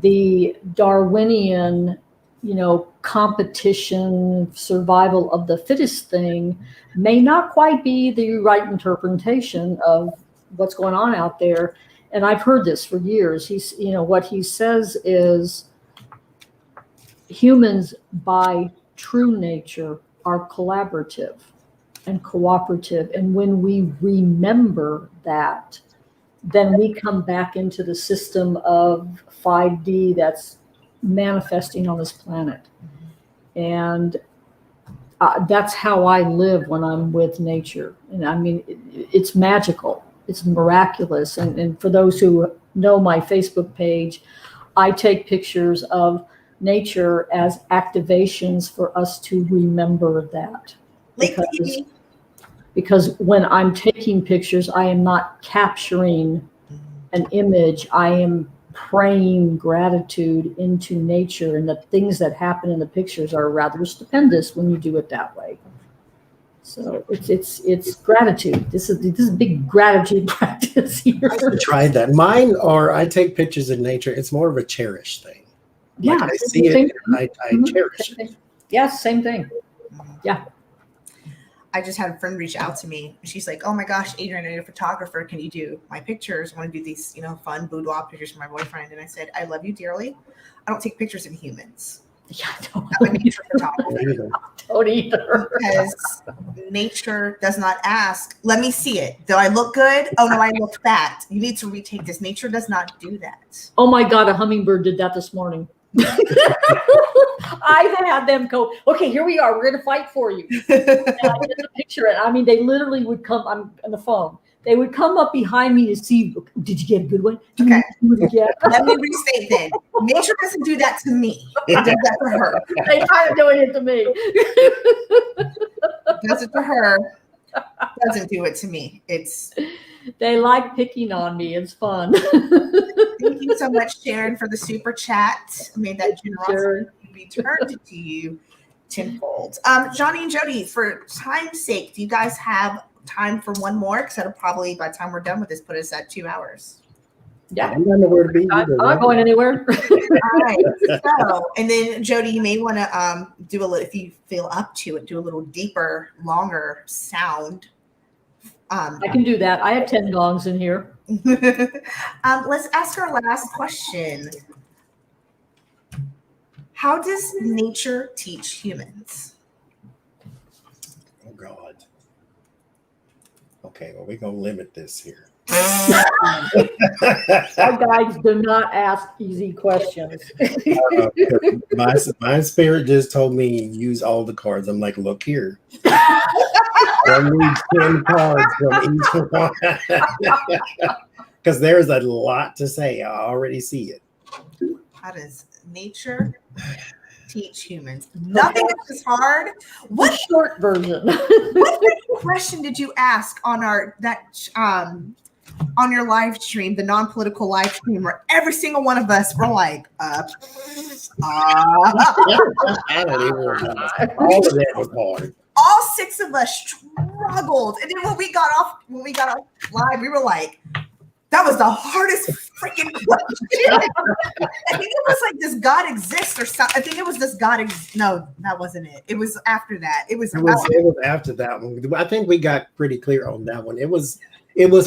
the Darwinian, you know, competition, survival of the fittest thing may not quite be the right interpretation of what's going on out there. And I've heard this for years. He's, you know, what he says is humans by true nature are collaborative and cooperative. And when we remember that, then we come back into the system of 5D that's manifesting on this planet. And that's how I live when I'm with nature. And I mean, it's magical. It's miraculous. And for those who know my Facebook page, I take pictures of nature as activations for us to remember that. Because when I'm taking pictures, I am not capturing an image. I am praying gratitude into nature, and the things that happen in the pictures are rather stupendous when you do it that way. So it's gratitude. This is a big gratitude practice here. I tried that. Mine are, I take pictures of nature. It's more of a cherish thing. Yeah, like I see it, and I cherish it. Yes, same thing. Yeah. I just had a friend reach out to me. She's like, "Oh my gosh, Adrienne, I need a photographer. Can you do my pictures? I want to do these, you know, fun boudoir pictures for my boyfriend." And I said, "I love you dearly. I don't take pictures of humans. Yeah, I don't I'm a nature photographer." Don't either. Because nature does not ask, "Let me see it. Do I look good? Oh no, I look fat. You need to retake this." Nature does not do that. Oh my God, a hummingbird did that this morning. I had them go, "Okay, here we are. We're going to fight for you." And I did the picture. And I mean, they literally would come, I'm on the phone. They would come up behind me to see, "Did you get a good one?" Okay. Let Let me restate then. Nature doesn't do that to me. It does that to her. They kind of doing it to me. Does it to her. Doesn't do it to me. They like picking on me. It's fun. Thank you so much, Sharon, for the super chat. I made that generosity returned to you tenfold. Johnie and Jodi, for time's sake, do you guys have time for one more? Because that'll probably, by the time we're done with this, put us at 2 hours. Yeah. I'm not nowhere to be. I'm not going anywhere. All right. So, and then Jodi, you may want to do a little, if you feel up to it, do a little deeper, longer sound. I can do that. I have 10 gongs in here. Let's ask our last question. How does nature teach humans? Oh God. Okay, well, we're gonna limit this here. Our guides do not ask easy questions. My spirit just told me use all the cards. I'm like, look here. I need 10 cards from each one. Because there's a lot to say. I already see it. How does nature teach humans? Nothing is hard. What short version? What question did you ask on on your live stream, the non-political live stream, where every single one of us were like, I don't even remember. All of that was hard. All 6 of us struggled, and then when we got off live, we were like, That was the hardest freaking question. I think it was like, does God exist or something? I think it was, does God exist? No, that wasn't it. It was after that. It was after that one. I think we got pretty clear on that one. It was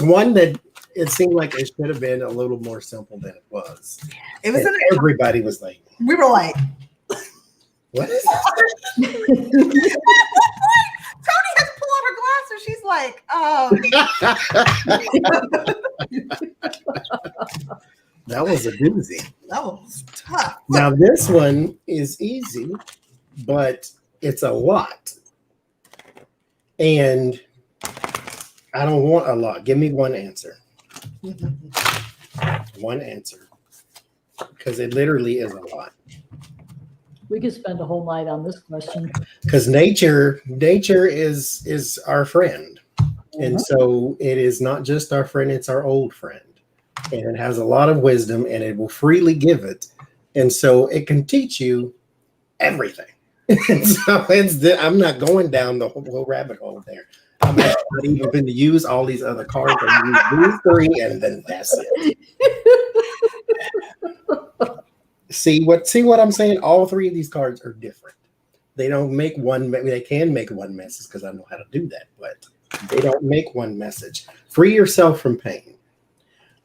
one that it seemed like it should have been a little more simple than it was. It was everybody was like, we were like, what is it? Tony had to pull out her glasses. She's like, that was a doozy. That was tough. Now this one is easy, but it's a lot. And I don't want a lot. Give me one answer. One answer. Because it literally is a lot. We could spend a whole night on this question. Because nature is our friend. And so it is not just our friend, it's our old friend. And it has a lot of wisdom and it will freely give it. And so it can teach you everything. And so I'm not going down the whole rabbit hole there. I'm not even going to use all these other cards. I'm use these three and then that's it. See what I'm saying? All three of these cards are different. They don't make one. They can make one message because I know how to do that, but they don't make one message. Free yourself from pain.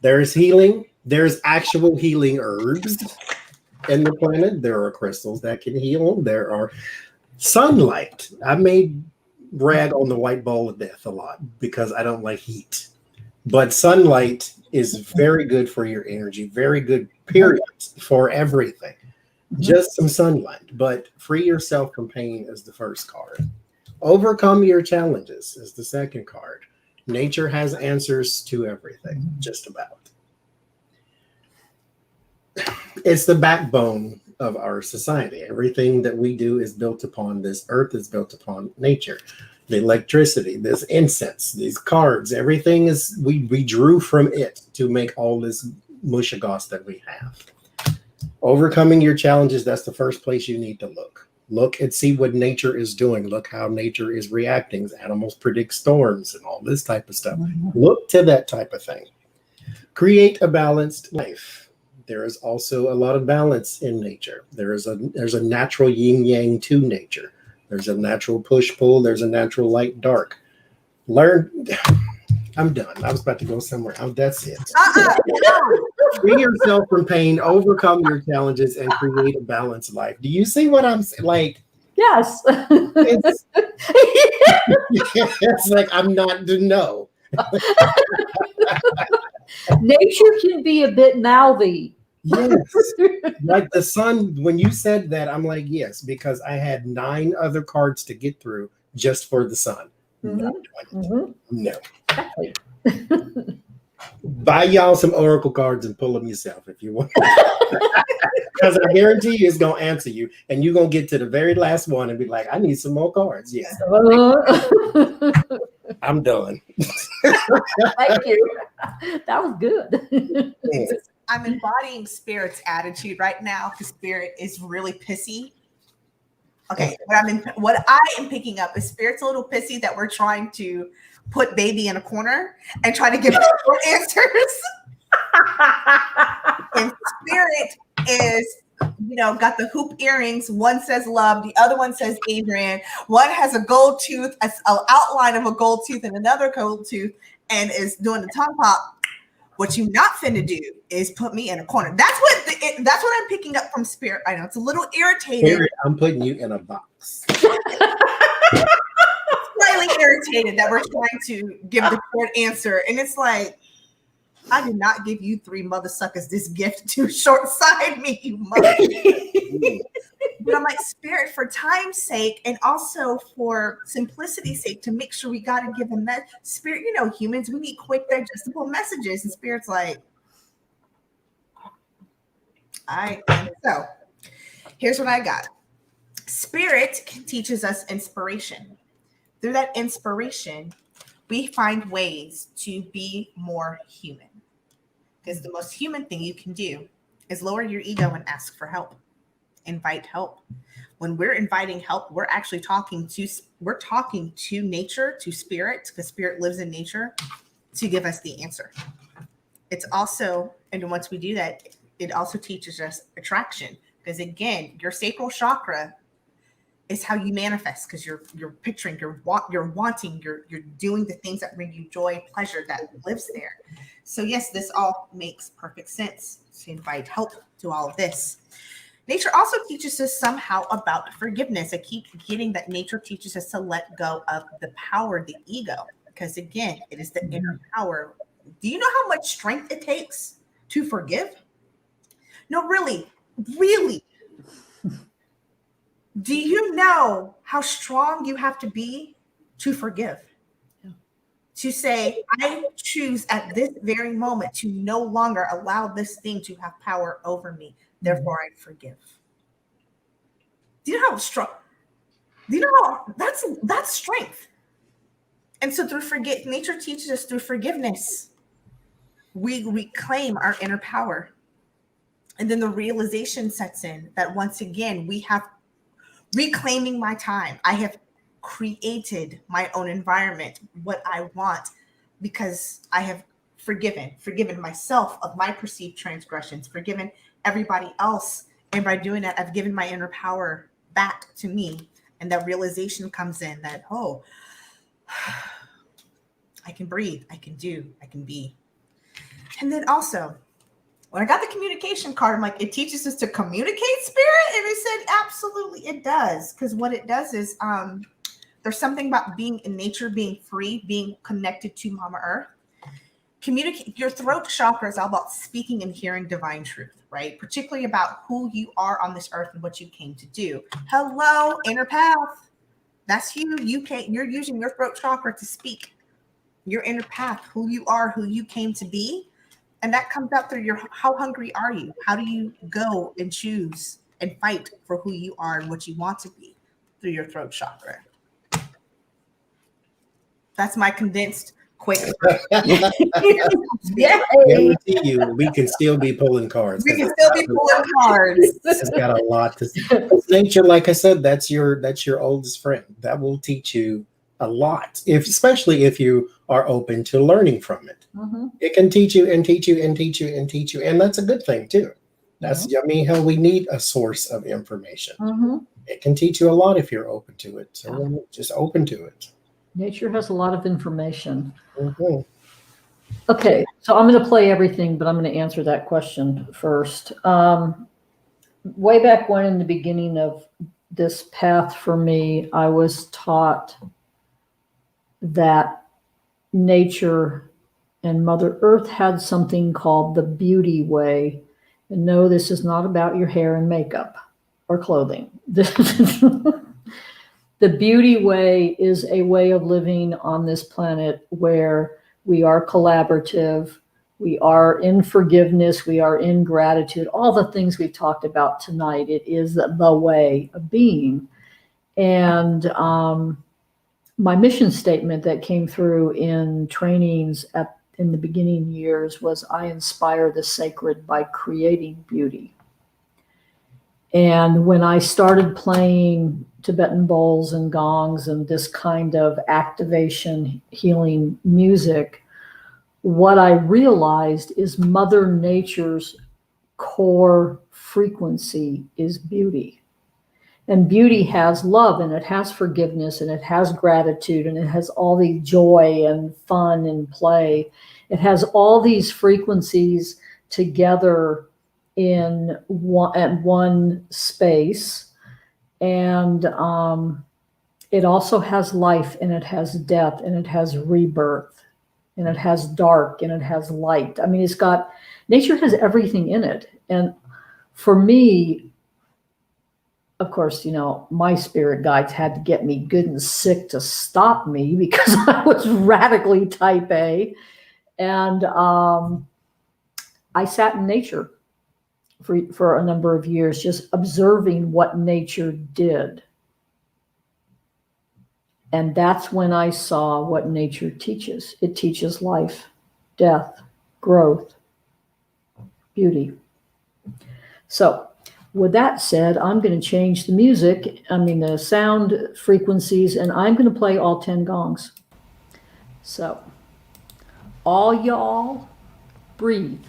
There's healing. There's actual healing herbs in the planet. There are crystals that can heal. There are sunlight. I made rag on the white ball of death a lot because I don't like heat. But sunlight is very good for your energy, very good, period, for everything. Just some sunlight. But free yourself from pain is the first card. Overcome your challenges is the second card. Nature has answers to everything, just about. It's the backbone of our society. Everything that we do is built upon this earth, is built upon nature. The electricity, this incense, these cards, everything is, we drew from it to make all this mushagoss that we have. Overcoming your challenges, that's the first place you need to look. Look and see what nature is doing. Look how nature is reacting. Animals predict storms and all this type of stuff. Look to that type of thing. Create a balanced life. There is also a lot of balance in nature. There's a natural yin-yang to nature. There's a natural push-pull. There's a natural light-dark. Learn. I'm done. I was about to go somewhere. That's it. Free yourself from pain, overcome your challenges, and create a balanced life. Do you see what I'm saying? Like, yes. It's like I'm not to know. Nature can be a bit mouthy. Yes. Like the sun, when you said that, I'm like, yes, because I had 9 other cards to get through just for the sun. No. Buy y'all some oracle cards and pull them yourself if you want. Because I guarantee you it's going to answer you. And you're going to get to the very last one and be like, I need some more cards. Yes. I'm done. Thank you. That was good. I'm embodying Spirit's attitude right now because Spirit is really pissy. Okay, what I am picking up is Spirit's a little pissy that we're trying to put baby in a corner and try to give her answers. And Spirit is, got the hoop earrings. One says love, the other one says Adrian. One has a gold tooth, an outline of a gold tooth, and another gold tooth, and is doing the tongue pop. What you not finna do is put me in a corner. That's what I'm picking up from Spirit. I know it's a little irritated. Spirit, I'm putting you in a box. Slightly irritated that we're trying to give the short answer, and it's like, I did not give you 3 mother suckers this gift to short side me, you mother. But I'm like, Spirit, for time's sake and also for simplicity's sake, to make sure we got to give them that Spirit. Humans, we need quick, digestible messages. And Spirit's like, all right. So here's what I got. Spirit teaches us inspiration. Through that inspiration, we find ways to be more human. Because the most human thing you can do is lower your ego and ask for help. Invite help. When we're inviting help, we're actually talking to nature, to Spirit, because Spirit lives in nature, to give us the answer. it's also, and once we do that, it also teaches us attraction. Because again, your sacral chakra is how you manifest, because you're picturing, you're wanting, you're doing the things that bring you joy, pleasure that lives there. So yes, this all makes perfect sense to invite help to all of this. Nature also teaches us somehow about forgiveness. I keep getting that nature teaches us to let go of the power, the ego, because again, it is the inner power. Do you know how much strength it takes to forgive? No, really, really. Do you know how strong you have to be to forgive? Yeah. To say, I choose at this very moment to no longer allow this thing to have power over me. Therefore, I forgive. Do you know how strong? Do you know how that's strength? And so nature teaches us through forgiveness, we reclaim our inner power. And then the realization sets in that once again, we have reclaiming my time. I have created my own environment, what I want, because I have forgiven myself of my perceived transgressions, forgiven everybody else. And by doing that, I've given my inner power back to me. And that realization comes in that, oh, I can breathe, I can do, I can be. And then also, when I got the communication card, I'm like, it teaches us to communicate spirit? And it said, absolutely, it does. Because what it does is there's something about being in nature, being free, being connected to Mama Earth. Communicate. Your throat chakra is all about speaking and hearing divine truth, right? Particularly about who you are on this earth and what you came to do. Hello, inner path. That's you. You're using your throat chakra to speak your inner path, who you are, who you came to be. And that comes out through how hungry are you? How do you go and choose and fight for who you are and what you want to be through your throat chakra? That's my condensed, quick. Yeah. Guarantee you, we can still be pulling cards. We can still be pulling cards. It's got a lot to say. Nature, like I said, that's your oldest friend. That will teach you a lot, especially if you are open to learning from it. Mm-hmm. It can teach you and teach you and teach you and teach you, and that's a good thing too. That's I mean, hell, we need a source of information. Mm-hmm. It can teach you a lot if you're open to it. So just open to it. Nature has a lot of information. Mm-hmm. Okay, so I'm going to play everything, but I'm going to answer that question first. Way back when, in the beginning of this path for me, I was taught that nature and Mother Earth had something called the beauty way. And no, this is not about your hair and makeup or clothing. The beauty way is a way of living on this planet where we are collaborative, we are in forgiveness, we are in gratitude, all the things we've talked about tonight. It is the way of being. And my mission statement that came through in trainings in the beginning years was, I inspire the sacred by creating beauty. And when I started playing Tibetan bowls and gongs and this kind of activation healing music, what I realized is Mother Nature's core frequency is beauty. And beauty has love, and it has forgiveness, and it has gratitude, and it has all the joy and fun and play. It has all these frequencies together at one space. And it also has life, and it has death, and it has rebirth, and it has dark, and it has light. I mean, nature has everything in it. And for me, of course, my spirit guides had to get me good and sick to stop me because I was radically type A. And I sat in nature for a number of years, just observing what nature did. And that's when I saw what nature teaches. It teaches life, death, growth, beauty. So, with that said, I'm going to change the sound frequencies, and I'm going to play all 10 gongs. So, all y'all breathe.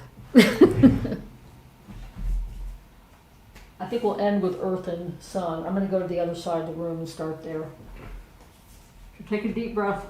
I think we'll end with earth and sun. I'm going to go to the other side of the room and start there. So take a deep breath.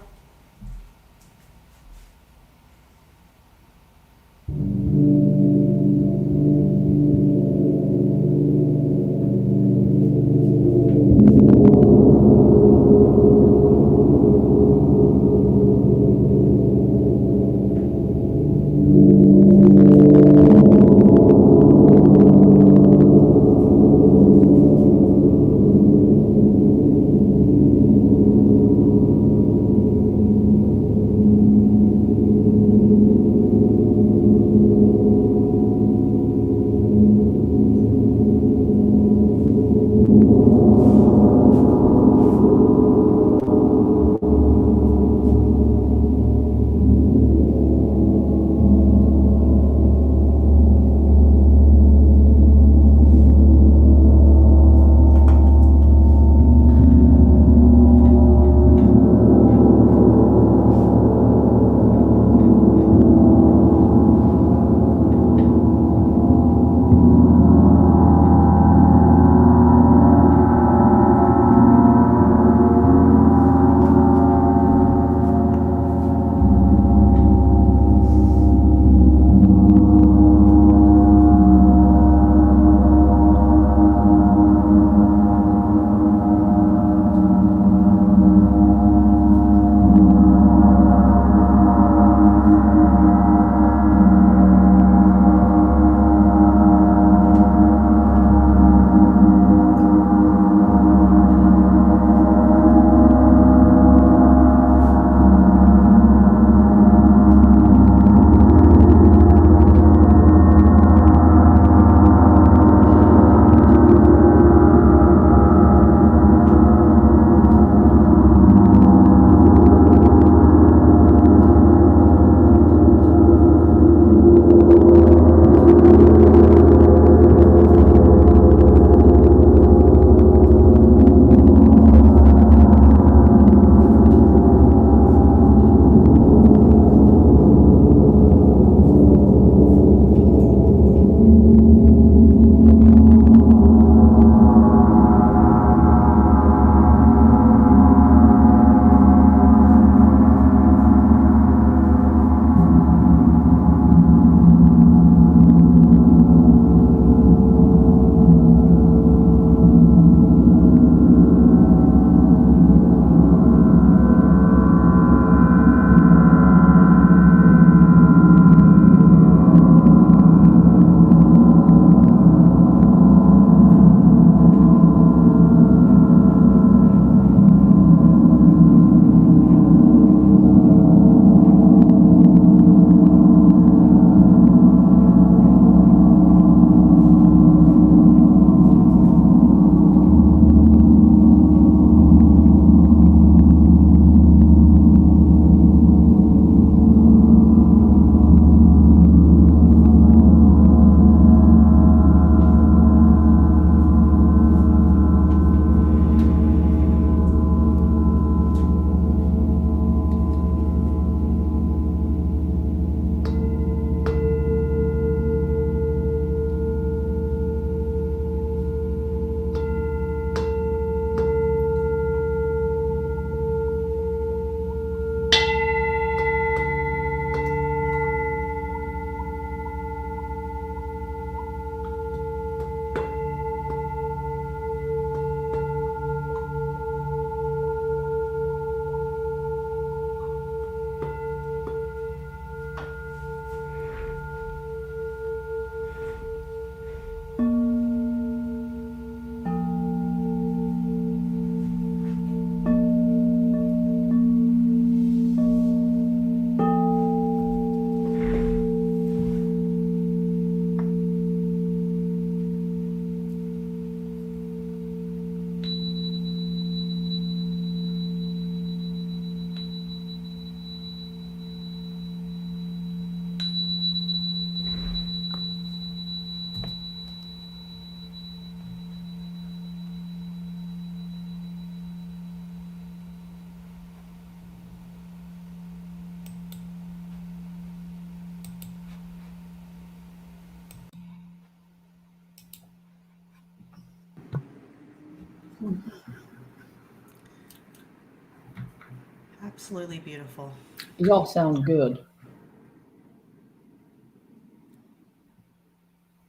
Absolutely beautiful. Y'all sound good.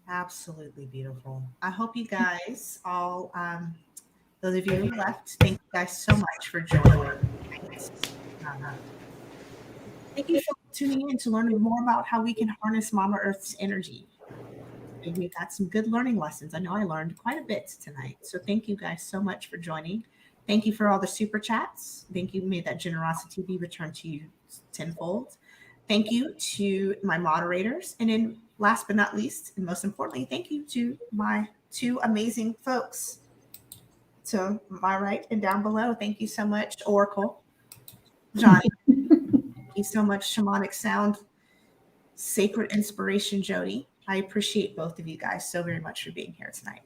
Absolutely beautiful. I hope you guys all, those of you who left, thank you guys so much for joining. Thank you for tuning in to learn more about how we can harness Mama Earth's energy. We got some good learning lessons. I know I learned quite a bit tonight. So thank you guys so much for joining. Thank you for all the super chats. Thank you. May that generosity be returned to you tenfold. Thank you to my moderators. And then last but not least, and most importantly, thank you to my two amazing folks. To my right and down below. Thank you so much, Oracle. Johnie. Thank you so much, Shamanic Sound. Sacred Inspiration, Jodi. I appreciate both of you guys so very much for being here tonight.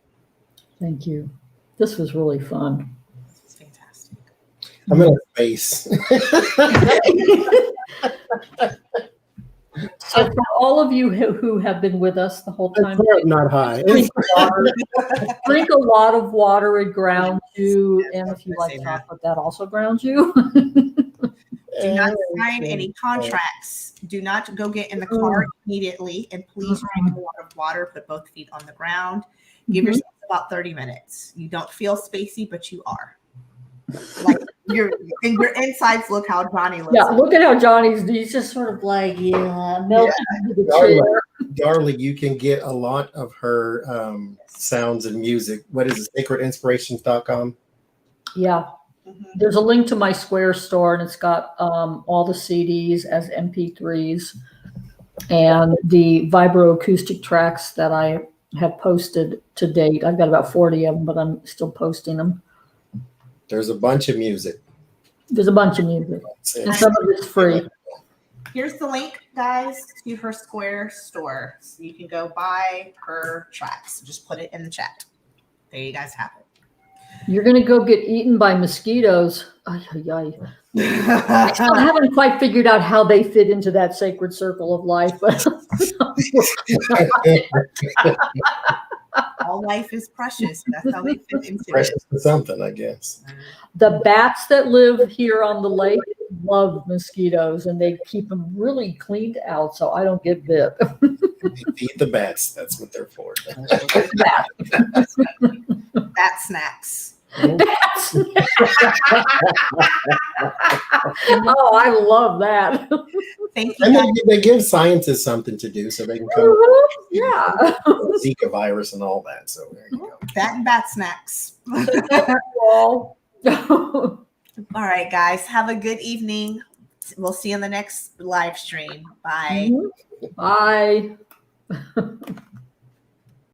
Thank you. This was really fun. This is fantastic. I'm in a space. So for all of you who have been with us the whole time, Not high. drink a lot of water, it grounds you. And if you like chocolate, that also grounds you. Do not sign any contracts. Do not go get in the car immediately. And please drink a lot of water. Put both feet on the ground. Give yourself about 30 minutes. You don't feel spacey, but you are. Like your insides look how Johnie looks. Yeah, look at how he's just sort of like, melting into the chair. Darling, you can get a lot of her sounds and music. What is it? sacredinspirations.com? Yeah. There's a link to my Square store, and it's got all the CDs as MP3s and the vibroacoustic tracks that I have posted to date. I've got about 40 of them, but I'm still posting them. There's a bunch of music. There's a bunch of music, and some of it's free. Here's the link, guys, to her Square store. So you can go buy her tracks. Just put it in the chat. There you guys have it. You're going to go get eaten by mosquitoes. Ay, ay, ay. I still haven't quite figured out how they fit into that sacred circle of life. But all life is precious. That's how they fit into precious to something, I guess. The bats that live here on the lake love mosquitoes, and they keep them really cleaned out so I don't get bit. They feed the bats. That's what they're for. Bat snacks. Oh, I love that. Thank you. And they give scientists something to do so they can come. Yeah. Zika virus and all that. So there you go. Bat and bat snacks. All All right, guys. Have a good evening. We'll see you in the next live stream. Bye. Bye.